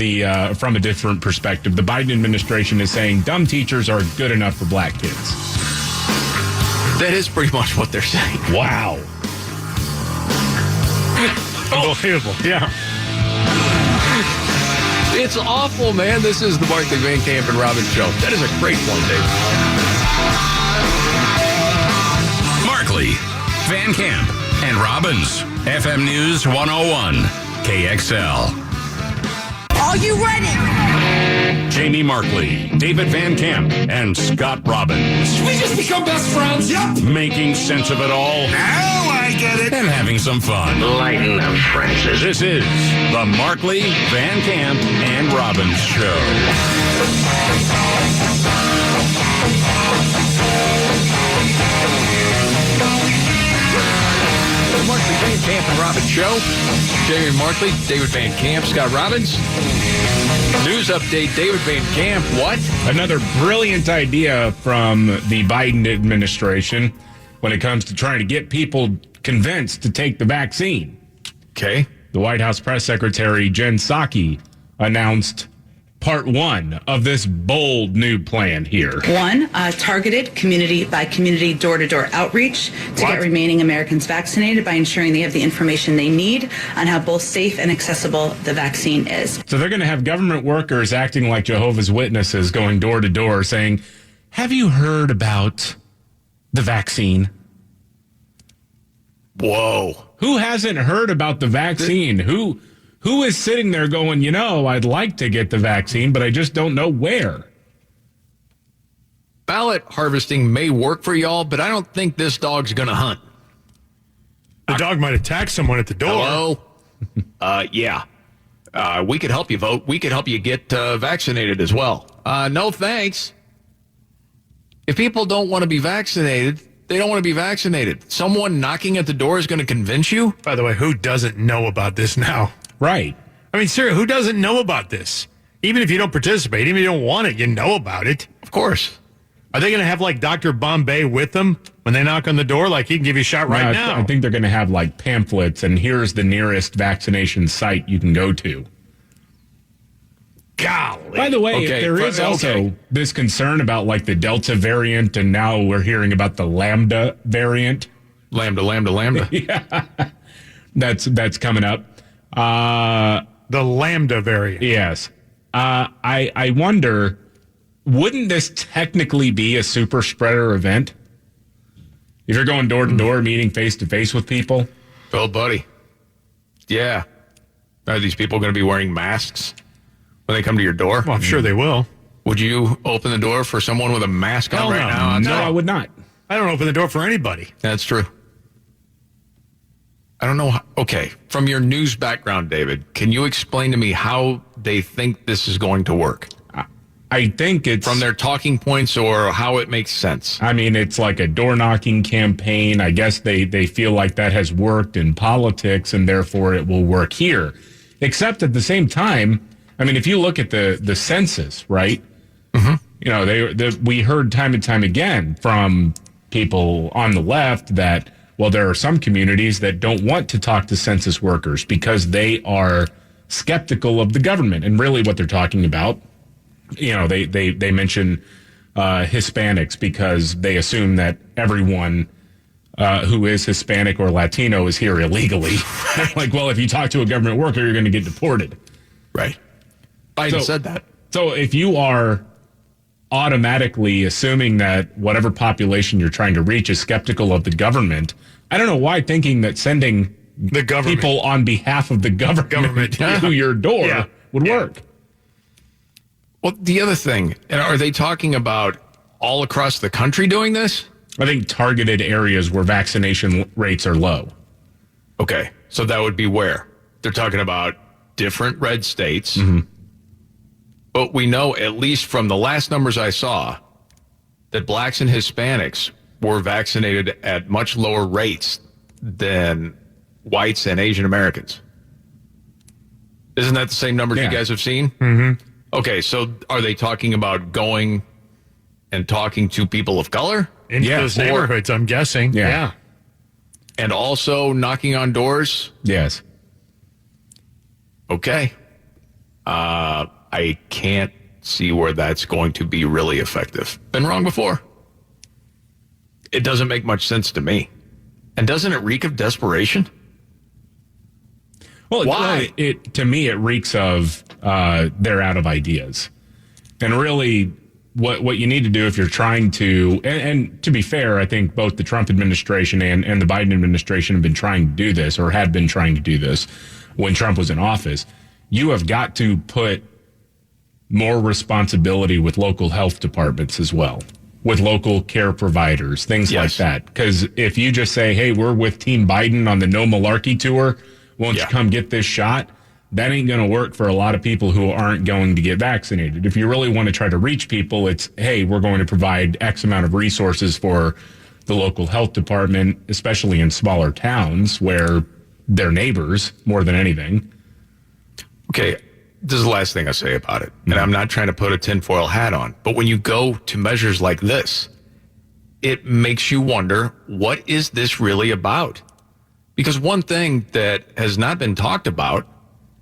From a different perspective, the Biden administration is saying dumb teachers are good enough for black kids. That is pretty much what they're saying. Wow. Unbelievable. Yeah. It's awful, man. This is the Markley, Van Camp, and Robbins Show. That is a great one, Dave. Markley, Van Camp, and Robbins. FM News 101, KXL. Are you ready? Jamie Markley, David Van Camp, and Scott Robbins. We just become best friends. Yep. Making sense of it all. Now I get it. And having some fun. Lighten up, Francis. This is the Markley, Van Camp, and Robbins Show. The Markley, Van Camp, and Robbins Show. Jamie Markley, David Van Camp, Scott Robbins. News update, David Van Camp. What? Another brilliant idea from the Biden administration when it comes to trying to get people convinced to take the vaccine. Okay. The White House press secretary, Jen Psaki, announced part one of this bold new plan here. One, targeted community-by-community, door-to-door outreach to get remaining Americans vaccinated by ensuring they have the information they need on how both safe and accessible the vaccine is. So they're going to have government workers acting like Jehovah's Witnesses going door-to-door saying, have you heard about the vaccine? Whoa. Who hasn't heard about the vaccine? Who is sitting there going, I'd like to get the vaccine, but I just don't know where? Ballot harvesting may work for y'all, but I don't think this dog's going to hunt. The dog might attack someone at the door. Hello? Yeah. We could help you vote. We could help you get vaccinated as well. No, thanks. If people don't want to be vaccinated, they don't want to be vaccinated. Someone knocking at the door is going to convince you? By the way, who doesn't know about this now? Right. I mean, seriously, who doesn't know about this? Even if you don't participate, even if you don't want it, you know about it. Of course. Are they going to have, like, Dr. Bombay with them when they knock on the door? Like, he can give you a shot right now. I think they're going to have, like, pamphlets, and here's the nearest vaccination site you can go to. Golly. By the way, there is also this concern about, like, the Delta variant, and now we're hearing about the Lambda variant. Lambda. Yeah. That's coming up. The Lambda variant. Yes. I wonder, wouldn't this technically be a super spreader event? If you're going door to door, meeting face to face with people? Oh, buddy. Yeah. Are these people going to be wearing masks when they come to your door? Well, I'm sure they will. Would you open the door for someone with a mask on right now? No, I would not. I don't open the door for anybody. That's true. I don't know. Okay. From your news background, David, can you explain to me how they think this is going to work? I think it's from their talking points or how it makes sense. I mean, it's like a door knocking campaign. I guess they feel like that has worked in politics and therefore it will work here. Except at the same time, I mean, if you look at the census, right? Mm-hmm. We heard time and time again from people on the left that, well, there are some communities that don't want to talk to census workers because they are skeptical of the government. And really what they're talking about, they mention Hispanics because they assume that everyone who is Hispanic or Latino is here illegally. Like, well, if you talk to a government worker, you're going to get deported. Right. Biden said that. So if you are automatically assuming that whatever population you're trying to reach is skeptical of the government, I don't know why thinking that sending the government people on behalf of the government to your door would work. Well, the other thing, are they talking about all across the country doing this? I think targeted areas where vaccination rates are low. Okay, so that would be where? They're talking about different red states. Mm-hmm. But we know, at least from the last numbers I saw, that blacks and Hispanics were vaccinated at much lower rates than whites and Asian Americans. Isn't that the same numbers you guys have seen? Mm-hmm. Okay, so are they talking about going and talking to people of color? In those neighborhoods, I'm guessing. Yeah. And also knocking on doors? Yes. Okay. I can't see where that's going to be really effective. Been wrong before. It doesn't make much sense to me. And doesn't it reek of desperation? Well, why? To me, it reeks of they're out of ideas. And really, what you need to do if you're trying to, and to be fair, I think both the Trump administration and the Biden administration have been trying to do this, or had been trying to do this when Trump was in office. You have got to put more responsibility with local health departments as well, with local care providers, things like that. Because if you just say, hey, we're with Team Biden on the No Malarkey tour, won't you come get this shot? That ain't going to work for a lot of people who aren't going to get vaccinated. If you really want to try to reach people, it's, hey, we're going to provide X amount of resources for the local health department, especially in smaller towns where they're neighbors more than anything. Okay, this is the last thing I say about it. And I'm not trying to put a tinfoil hat on. But when you go to measures like this, it makes you wonder, what is this really about? Because one thing that has not been talked about,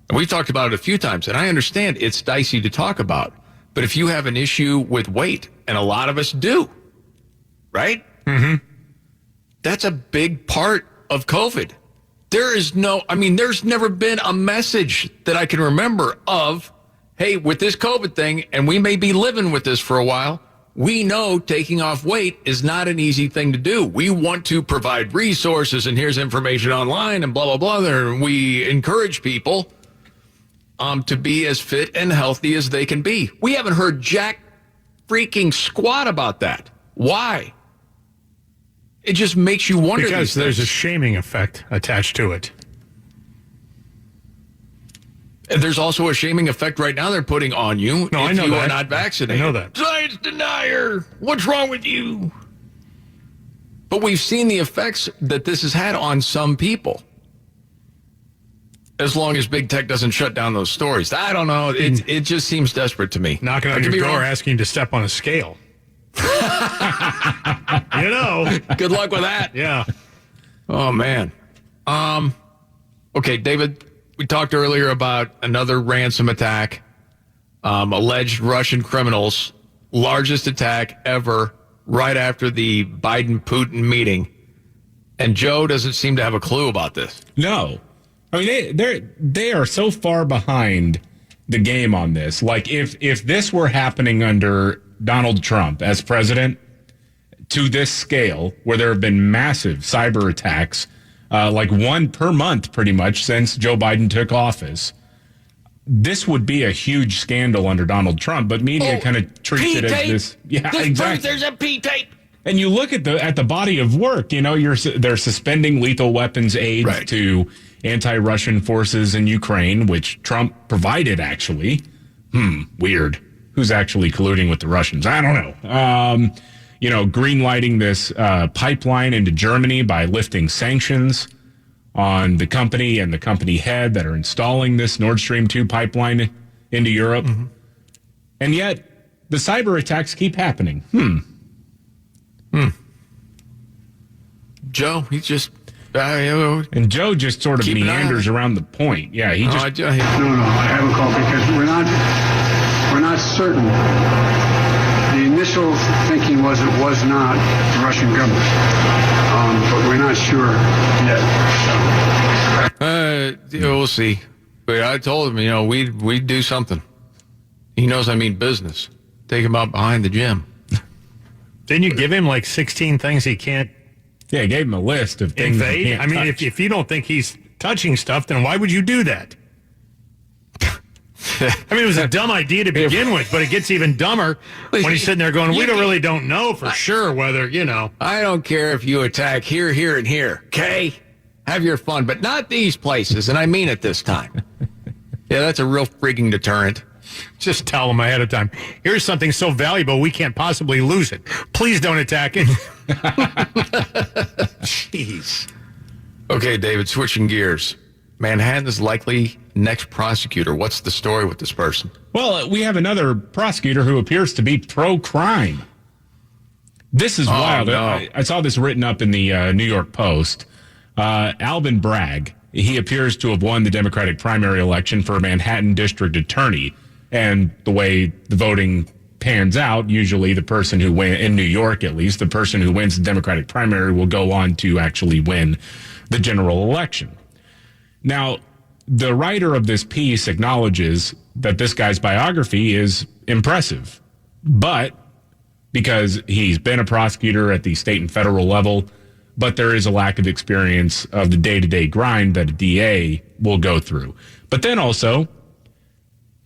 and we've talked about it a few times, and I understand it's dicey to talk about, but if you have an issue with weight, and a lot of us do, right? Mm-hmm. That's a big part of COVID. There's never been a message that I can remember of, hey, with this COVID thing, and we may be living with this for a while, we know taking off weight is not an easy thing to do. We want to provide resources, and here's information online, and blah, blah, blah. And we encourage people to be as fit and healthy as they can be. We haven't heard jack freaking squat about that. Why? It just makes you wonder. Because there's a shaming effect attached to it. And there's also a shaming effect right now they're putting on you if you are not vaccinated. I know that. Science denier. What's wrong with you? But we've seen the effects that this has had on some people. As long as big tech doesn't shut down those stories. I don't know. It just seems desperate to me. Knocking on your door asking you to step on a scale. You know. Good luck with that. Yeah. Oh, man. Okay, David, we talked earlier about another ransom attack. Alleged Russian criminals. Largest attack ever right after the Biden-Putin meeting. And Joe doesn't seem to have a clue about this. No. I mean, they are so far behind the game on this. Like, if this were happening under Donald Trump as president to this scale, where there have been massive cyber attacks, like one per month pretty much since Joe Biden took office, this would be a huge scandal under Donald Trump. But media kind of treats it as this. Yeah, exactly. There's a P-tape. And you look at the body of work. You know, they're suspending lethal weapons aid to anti-Russian forces in Ukraine, which Trump provided, actually. Weird. Who's actually colluding with the Russians? I don't know. Green-lighting this pipeline into Germany by lifting sanctions on the company and the company head that are installing this Nord Stream 2 pipeline into Europe. Mm-hmm. And yet, the cyber attacks keep happening. Joe, he's just... and Joe just sort of meanders around the point. Yeah, he just... No, I haven't called because we're not certain. The initial thinking was it was not the Russian government, but we're not sure yet. We'll see. But I told him, we'd do something. He knows I mean business. Take him out behind the gym. Didn't you give him like 16 things he can't? Yeah, I gave him a list of things he can't touch. If you don't think he's touching stuff, then why would you do that? It was a dumb idea to begin with, but it gets even dumber when he's sitting there going, we really don't know for sure whether, I don't care if you attack here, here, and here, okay? Have your fun, but not these places, and I mean it this time. Yeah, that's a real freaking deterrent. Just tell them ahead of time, here's something so valuable we can't possibly lose it. Please don't attack it. Jeez. Okay, David, switching gears. Manhattan's likely next prosecutor. What's the story with this person? Well, we have another prosecutor who appears to be pro-crime. This is wild. No. I saw this written up in the New York Post. Alvin Bragg, he appears to have won the Democratic primary election for Manhattan District Attorney. And the way the voting pans out, usually the person who wins, in New York at least, the person who wins the Democratic primary will go on to actually win the general election. Now, the writer of this piece acknowledges that this guy's biography is impressive, but because he's been a prosecutor at the state and federal level, but there is a lack of experience of the day-to-day grind that a DA will go through. But then also,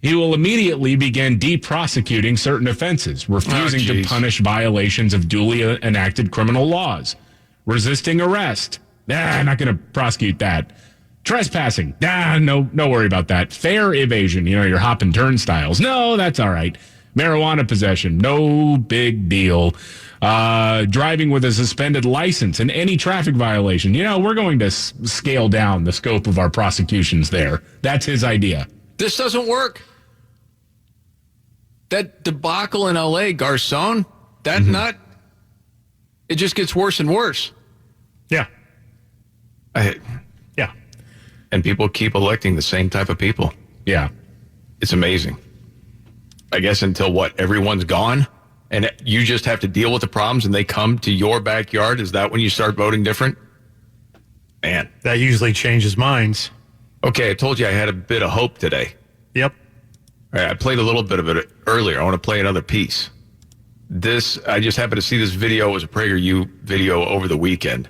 he will immediately begin de-prosecuting certain offenses, refusing to punish violations of duly enacted criminal laws. Resisting arrest. I'm not going to prosecute that. Trespassing. No worry about that. Fare evasion. You're hopping turnstiles. No, that's all right. Marijuana possession. No big deal. Driving with a suspended license and any traffic violation. We're going to scale down the scope of our prosecutions there. That's his idea. This doesn't work. That debacle in L.A., Garcon, that nut, it just gets worse and worse. Yeah. Yeah. And people keep electing the same type of people. Yeah. It's amazing. I guess until everyone's gone and you just have to deal with the problems and they come to your backyard. Is that when you start voting different? Man. That usually changes minds. Okay, I told you I had a bit of hope today. Yep. All right, I played a little bit of it earlier. I want to play another piece. I just happened to see this video. It was a PragerU video over the weekend.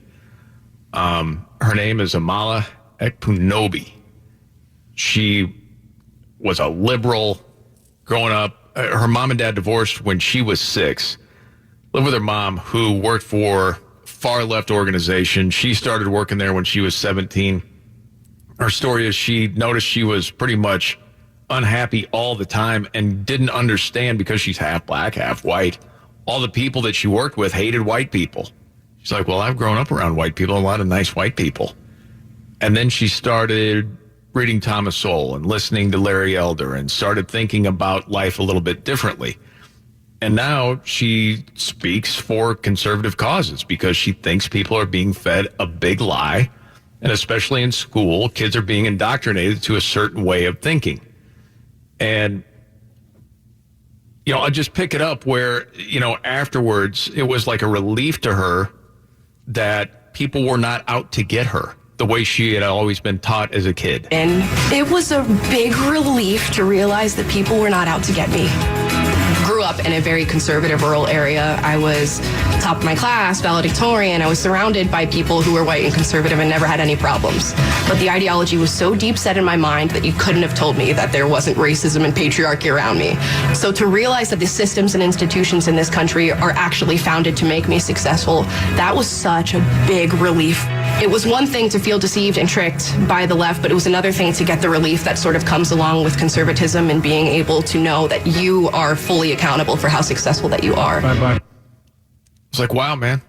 Her name is Amala Ekpunobi. She was a liberal growing up. Her mom and dad divorced when she was 6. Lived with her mom, who worked for far left organization. She started working there when she was 17. Her story is she noticed she was pretty much unhappy all the time and didn't understand, because she's half black, half white. All the people that she worked with hated white people. She's like, well, I've grown up around white people, a lot of nice white people. And then she started reading Thomas Sowell and listening to Larry Elder and started thinking about life a little bit differently. And now she speaks for conservative causes because she thinks people are being fed a big lie. And especially in school, kids are being indoctrinated to a certain way of thinking. And, I'll just pick it up where, afterwards, it was like a relief to her that people were not out to get her the way she had always been taught as a kid. And it was a big relief to realize that people were not out to get me. Grew up in a very conservative rural area. I was top of my class, valedictorian. I was surrounded by people who were white and conservative and never had any problems. But the ideology was so deep set in my mind that you couldn't have told me that there wasn't racism and patriarchy around me. So to realize that the systems and institutions in this country are actually founded to make me successful, that was such a big relief. It was one thing to feel deceived and tricked by the left, but it was another thing to get the relief that sort of comes along with conservatism and being able to know that you are fully accountable for how successful that you are. Bye-bye. It's like, wow, man.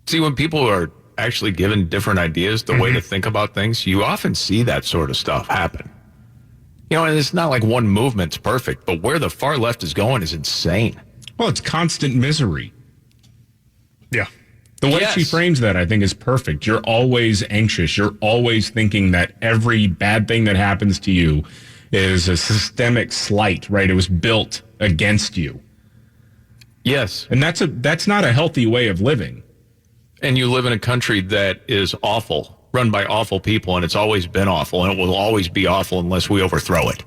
See, when people are actually given different ideas, the way to think about things, you often see that sort of stuff happen. And it's not like one movement's perfect, but where the far left is going is insane. Well, it's constant misery. Yeah. The way she frames that, I think, is perfect. You're always anxious. You're always thinking that every bad thing that happens to you is a systemic slight, right? It was built against you. Yes. And that's not a healthy way of living. And you live in a country that is awful, run by awful people, and it's always been awful, and it will always be awful unless we overthrow it.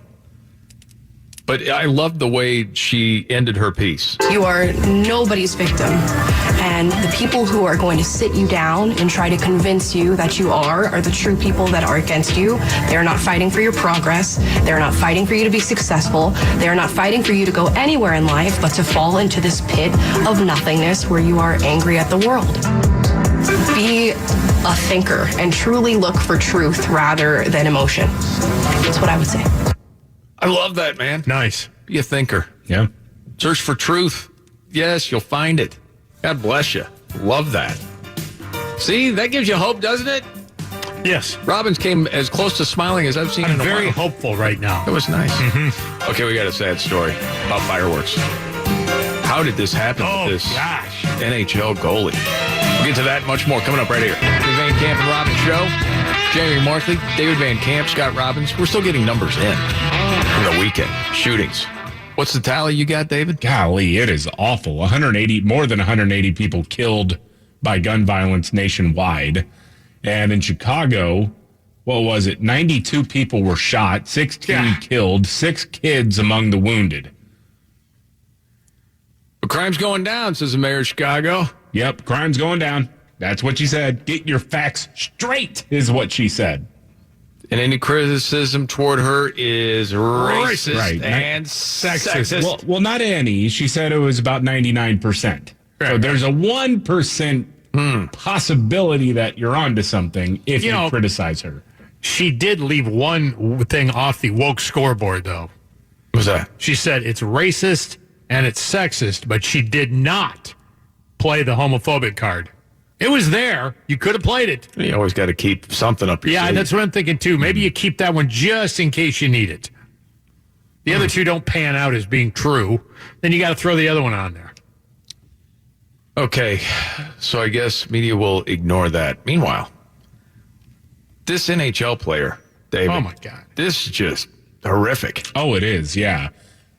But I love the way she ended her piece. You are nobody's victim. And the people who are going to sit you down and try to convince you that you are the true people that are against you. They're not fighting for your progress. They're not fighting for you to be successful. They're not fighting for you to go anywhere in life, but to fall into this pit of nothingness where you are angry at the world. Be a thinker and truly look for truth rather than emotion. That's what I would say. I love that, man. Nice. Be a thinker. Yeah. Search for truth. Yes, you'll find it. God bless you. Love that. See, that gives you hope, doesn't it? Yes. Robbins came as close to smiling as I've seen in a while. I'm very hopeful right now. It was nice. Okay, we got a sad story about fireworks. How did this happen with this NHL goalie? We'll get to that much more coming up right here. The Van Camp and Robbins Show. Jeremy Markley, David Van Camp, Scott Robbins. We're still getting numbers in from the weekend. Shootings. What's the tally you got, David? Golly, it is awful. More than 180 people killed by gun violence nationwide. And in Chicago, what was it? 92 people were shot, 16 killed, 6 kids among the wounded. crime's going down, says the mayor of Chicago. Yep, crime's going down. That's what she said. Get your facts straight, is what she said. And any criticism toward her is racist and sexist. Well, not any. She said it was about 99%. So there's a 1% possibility that you're onto something if you criticize her. She did leave one thing off the woke scoreboard, though. What was that? She said it's racist and it's sexist, but she did not play the homophobic card. It was there. You could have played it. You always got to keep something up your sleeve. Yeah, that's what I'm thinking, too. Maybe you keep that one just in case you need it. The other two don't pan out as being true. Then you got to throw the other one on there. Okay, so I guess media will ignore that. Meanwhile, this NHL player, David. Oh, my God. This is just horrific. Oh, it is, yeah.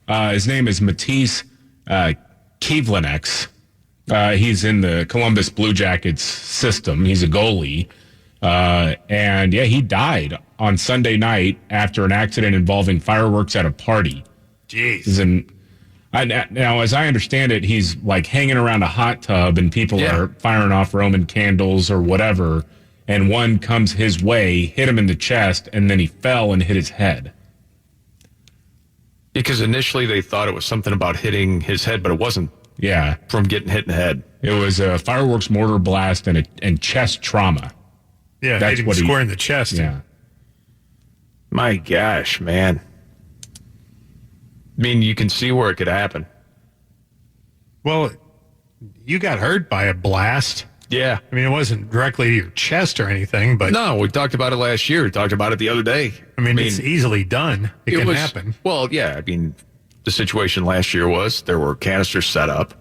His name is Matisse Kivlenieks. He's in the Columbus Blue Jackets system. He's a goalie. And, he died on Sunday night after an accident involving fireworks at a party. Jeez. Now, as I understand it, he's like hanging around a hot tub and people are firing off Roman candles or whatever. And one comes his way, hit him in the chest, and then he fell and hit his head. Because initially they thought it was something about hitting his head, but it wasn't. Yeah. From getting hit in the head. It was a fireworks mortar blast and chest trauma. Yeah, that's what square in the chest. Yeah. My gosh, man. I mean, you can see where it could happen. Well, you got hurt by a blast. Yeah. I mean, it wasn't directly to your chest or anything, but... No, we talked about it last year. We talked about it the other day. I mean it's easily done. It can happen. Well, yeah, I mean... The situation last year was there were canisters set up,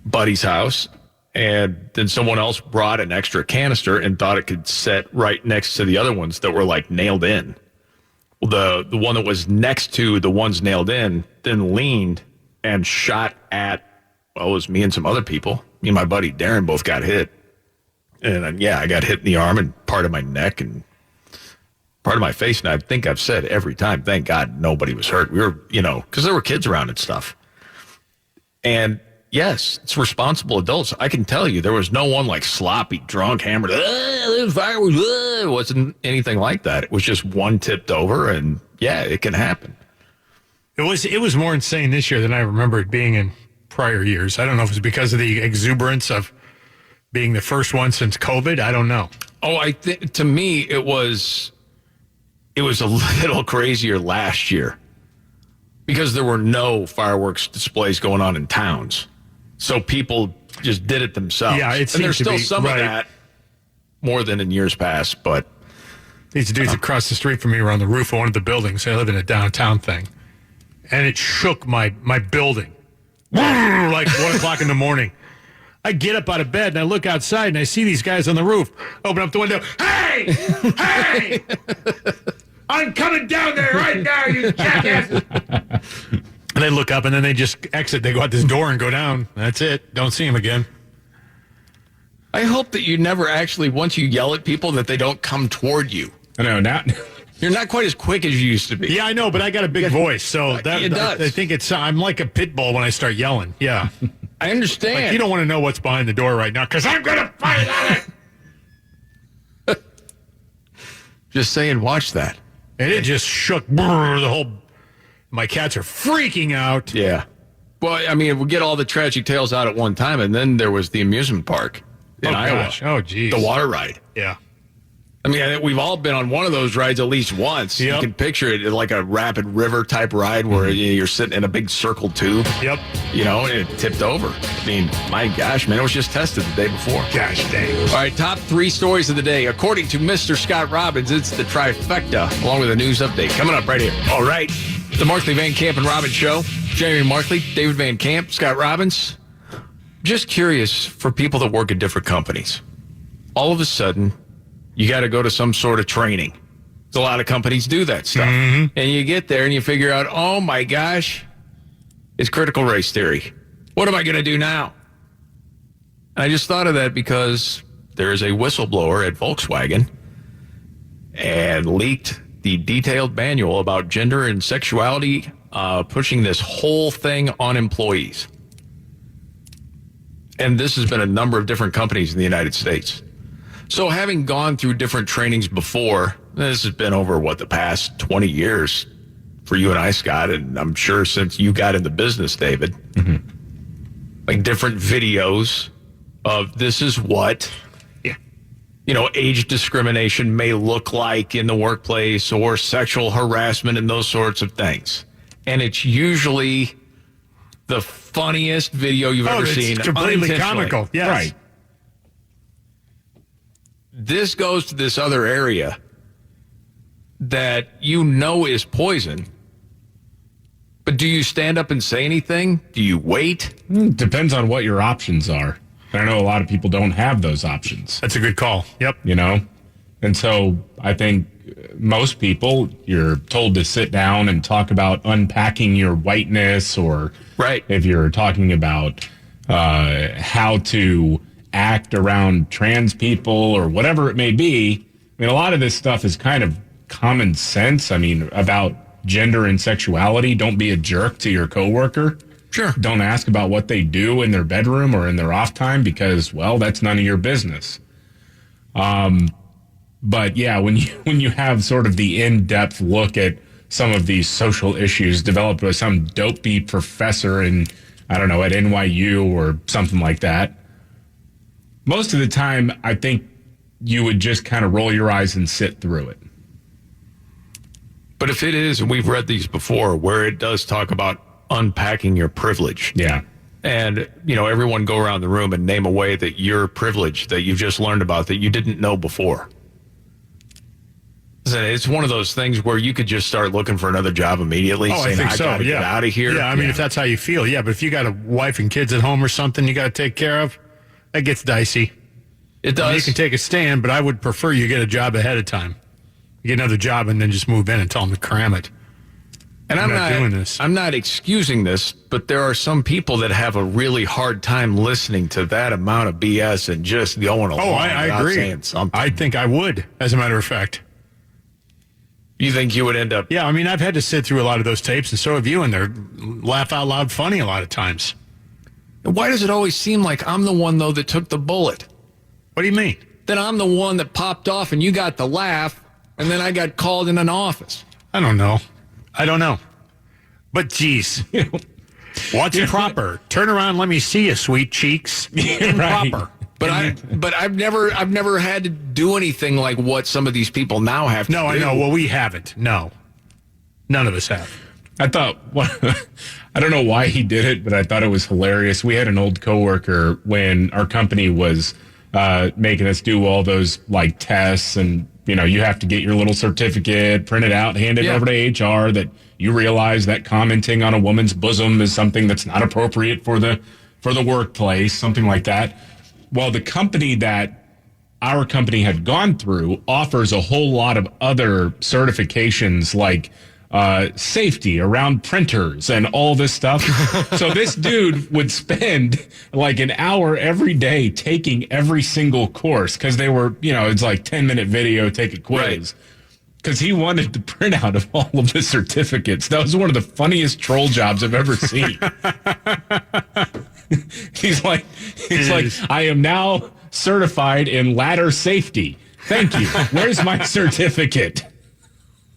Buddy's house, and then someone else brought an extra canister and thought it could set right next to the other ones that were like nailed in. Well, the one that was next to the ones nailed in then leaned and shot at, well, it was me and some other people. Me and my buddy Darren both got hit. And I got hit in the arm and part of my neck and part of my face, and I think I've said every time, thank God nobody was hurt. We were, because there were kids around and stuff. And yes, it's responsible adults. I can tell you there was no one like sloppy, drunk, hammered, there's fireworks. It wasn't anything like that. It was just one tipped over, and it can happen. It was more insane this year than I remember it being in prior years. I don't know if it's because of the exuberance of being the first one since COVID. I don't know. Oh, to me, it was a little crazier last year because there were no fireworks displays going on in towns. So people just did it themselves. Yeah, and there's still some of that more than in years past. But these dudes across the street from me were on the roof of one of the buildings. I live in a downtown thing. And it shook my building. Like 1 o'clock in the morning. I get up out of bed and I look outside and I see these guys on the roof. Open up the window. Hey! Hey! I'm coming down there right now, you jackass! And they look up and then they just exit. They go out this door and go down. That's it. Don't see them again. I hope that you never actually, once you yell at people, that they don't come toward you. I know, not... You're not quite as quick as you used to be. Yeah, I know, but I got a big voice, so that it does. I think I'm like a pit bull when I start yelling. Yeah. I understand. Like you don't want to know what's behind the door right now because I'm going to fight on it. Just saying, watch that. And it just shook the whole... My cats are freaking out. Yeah. Well, I mean, we get all the tragic tales out at one time, and then there was the amusement park in Iowa. Gosh. Oh, geez. The water ride. Yeah. I mean, we've all been on one of those rides at least once. Yep. You can picture it like a rapid river type ride where you're sitting in a big circle tube. Yep. And it tipped over. I mean, my gosh, man, it was just tested the day before. Gosh dang. All right, top 3 stories of the day. According to Mr. Scott Robbins, it's the trifecta, along with a news update. Coming up right here. All right. The Markley, Van Camp, and Robbins Show. Jeremy Markley, David Van Camp, Scott Robbins. Just curious for people that work at different companies. All of a sudden, you got to go to some sort of training. A lot of companies do that stuff. Mm-hmm. And you get there and you figure out, oh my gosh, it's critical race theory. What am I going to do now? And I just thought of that because there is a whistleblower at Volkswagen and leaked the detailed manual about gender and sexuality, pushing this whole thing on employees. And this has been a number of different companies in the United States. So having gone through different trainings before, this has been over, the past 20 years for you and I, Scott, and I'm sure since you got into business, David, like different videos of this is what, age discrimination may look like in the workplace or sexual harassment and those sorts of things. And it's usually the funniest video you've ever seen. It's completely comical. Yes. Right. This goes to this other area that is poison. But do you stand up and say anything? Do you wait? Depends on what your options are. I know a lot of people don't have those options. That's a good call. Yep. And so I think most people, you're told to sit down and talk about unpacking your whiteness, or if you're talking about how to act around trans people or whatever it may be. I mean, a lot of this stuff is kind of common sense. I mean, about gender and sexuality. Don't be a jerk to your coworker. Sure. Don't ask about what they do in their bedroom or in their off time because, that's none of your business. But yeah, when you have sort of the in-depth look at some of these social issues developed by some dopey professor in, I don't know, at NYU or something like that, most of the time, I think you would just kind of roll your eyes and sit through it. But if it is, and we've read these before, where it does talk about unpacking your privilege. Yeah. And, everyone go around the room and name a way that your privilege that you've just learned about that you didn't know before. It's one of those things where you could just start looking for another job immediately. Oh, saying, I think so. gotta get out of here. Yeah, I mean, if that's how you feel, but if you got a wife and kids at home or something you got to take care of, that gets dicey. It does. You can take a stand, but I would prefer you get a job ahead of time. You get another job and then just move in and tell them to cram it. And I'm not doing this. I'm not excusing this, but there are some people that have a really hard time listening to that amount of BS and just going along. I agree. Saying something. I think I would, as a matter of fact. You think you would end up? Yeah, I mean, I've had to sit through a lot of those tapes, and so have you, and they're laugh out loud funny a lot of times. Why does it always seem like I'm the one, though, that took the bullet? What do you mean? That I'm the one that popped off and you got the laugh, and then I got called in an office. I don't know. But geez, what's proper? Turn around, let me see you, sweet cheeks. Improper. But I've never had to do anything like what some of these people now have to do. No, I know. Well, we haven't. No. None of us have. I thought, I don't know why he did it, but I thought it was hilarious. We had an old coworker when our company was making us do all those like tests, and you have to get your little certificate, print it out, hand it over to HR, that you realize that commenting on a woman's bosom is something that's not appropriate for the workplace, something like that. Well, the company that our company had gone through offers a whole lot of other certifications like safety around printers and all this stuff. So this dude would spend like an hour every day taking every single course because they were, it's like 10-minute video, take a quiz. Because he wanted the printout of all of the certificates. That was one of the funniest troll jobs I've ever seen. He's like, I am now certified in ladder safety. Thank you. Where's my certificate?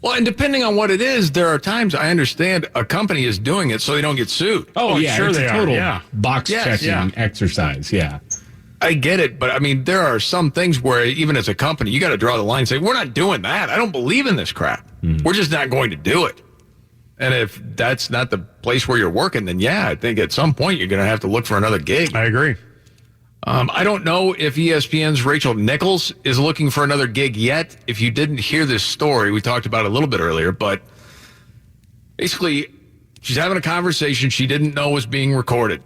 Well, and depending on what it is, there are times I understand a company is doing it so they don't get sued. Oh yeah, sure it's they a total are. box checking exercise. Yeah. I get it, but I mean, there are some things where even as a company, you got to draw the line and say, we're not doing that. I don't believe in this crap. We're just not going to do it. And if that's not the place where you're working, then I think at some point you're going to have to look for another gig. I agree. I don't know if ESPN's Rachel Nichols is looking for another gig yet. If you didn't hear this story, we talked about it a little bit earlier, but basically she's having a conversation she didn't know was being recorded.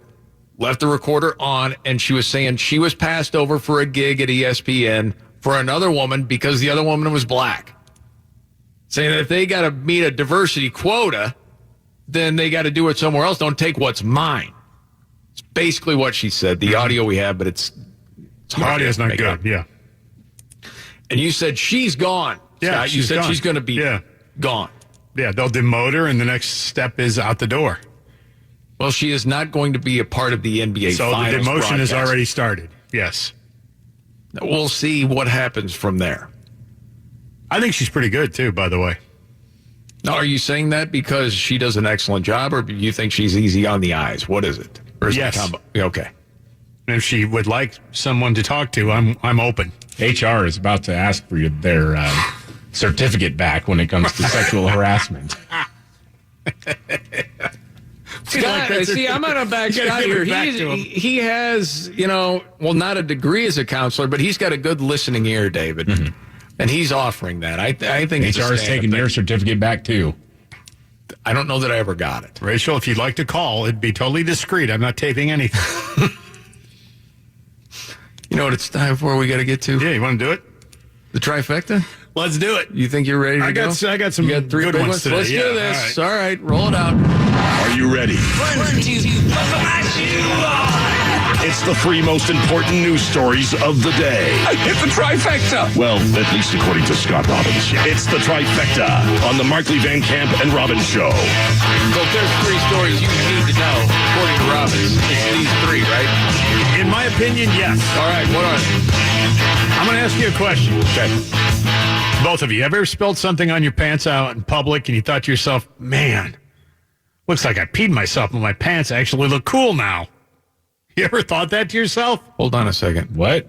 Left the recorder on, and she was saying she was passed over for a gig at ESPN for another woman because the other woman was black. Saying that if they got to meet a diversity quota, then they got to do it somewhere else. Don't take what's mine. It's basically what she said. The audio we have, but it's the audio's not good. Up. Yeah. And you said she's gone. Yeah, Scott. You said gone. she's going to be gone. Yeah, they'll demote her, and the next step is out the door. Well, she is not going to be a part of the NBA So Finals the demotion has broadcast. already started. Yes. We'll see what happens from there. I think she's pretty good, too, by the way. Now, are you saying that because she does an excellent job, or do you think she's easy on the eyes? What is it? Or is Yes. it okay. And if she would like someone to talk to, I'm open. HR is about to ask for their certificate back when it comes to sexual harassment. Scott, see, I'm going to back Scott here. He has, not a degree as a counselor, but he's got a good listening ear, David. Mm-hmm. And he's offering that. I think HR is taking your certificate back, too. I don't know that I ever got it. Rachel, if you'd like to call, it'd be totally discreet. I'm not taping anything. You know what it's time for? We got to get to? Yeah, you want to do it? The trifecta? Let's do it. You think you're ready to go? I got some you got three good big ones today. Let's do this. All right, roll it out. Are you ready? It's the three most important news stories of the day. It's the trifecta. Well, at least according to Scott Robbins. It's the trifecta on the Markley, Van Camp, and Robbins Show. So if there's three stories you need to know, according to Robbins, it's these three, right? In my opinion, yes. All right, what are they? I'm going to ask you a question. Okay. Both of you, ever spilled something on your pants out in public and you thought to yourself, man, looks like I peed myself, but my pants actually look cool now? You ever thought that to yourself? Hold on a second. What?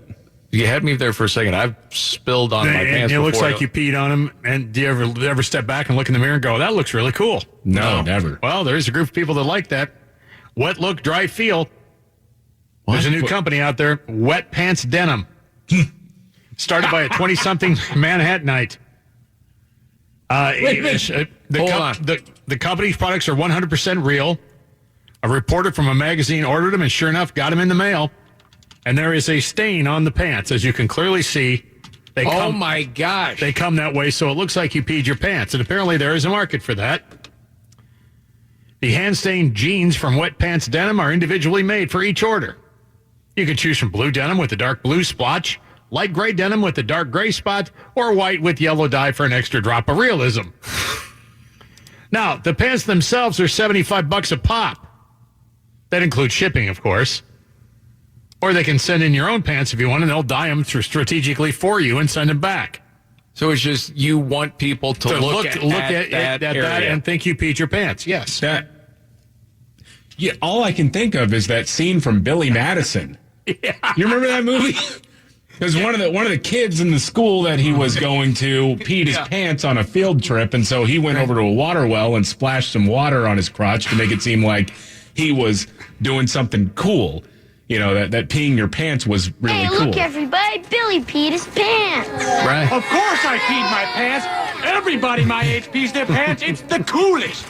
You had me there for a second. I've spilled on my pants It before. looks like you peed on them. And do you ever step back and look in the mirror and go, that looks really cool? No, never. Well, there's a group of people that like that. Wet look, dry feel. What? There's a new company out there, Wet Pants Denim. Started by a 20-something Manhattanite. Wait a minute. Hold on. The company's products are 100% real. A reporter from a magazine ordered them, and sure enough, got them in the mail. And there is a stain on the pants, as you can clearly see. Oh, my gosh. They come that way, so it looks like you peed your pants. And apparently there is a market for that. The hand-stained jeans from Wet Pants Denim are individually made for each order. You can choose from blue denim with a dark blue splotch, light gray denim with a dark gray spot, or white with yellow dye for an extra drop of realism. Now, the pants themselves are $75 a pop. That includes shipping, of course. Or they can send in your own pants if you want, and they'll dye them strategically for you and send them back. So it's just you want people to look at that and think you peed your pants. Yes. Yeah, all I can think of is that scene from Billy Madison. Yeah. You remember that movie? Because one of the kids in the school that he was going to peed his pants on a field trip, and so he went over to a water well and splashed some water on his crotch to make it seem like he was doing something cool. You know, that peeing your pants was really cool. Hey, look, everybody. Billy peed his pants. Right. Of course I peed my pants. Everybody my age pees their pants. It's the coolest.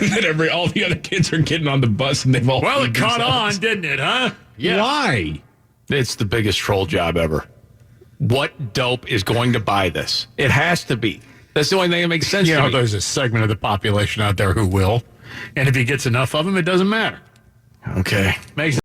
And then all the other kids are getting on the bus, and they've all Well, it peed caught themselves. on, didn't it, huh? Yeah. Why? It's the biggest troll job ever. What dope is going to buy this? It has to be. That's the only thing that makes sense to me. There's a segment of the population out there who will. And if he gets enough of them, it doesn't matter. Okay. Makes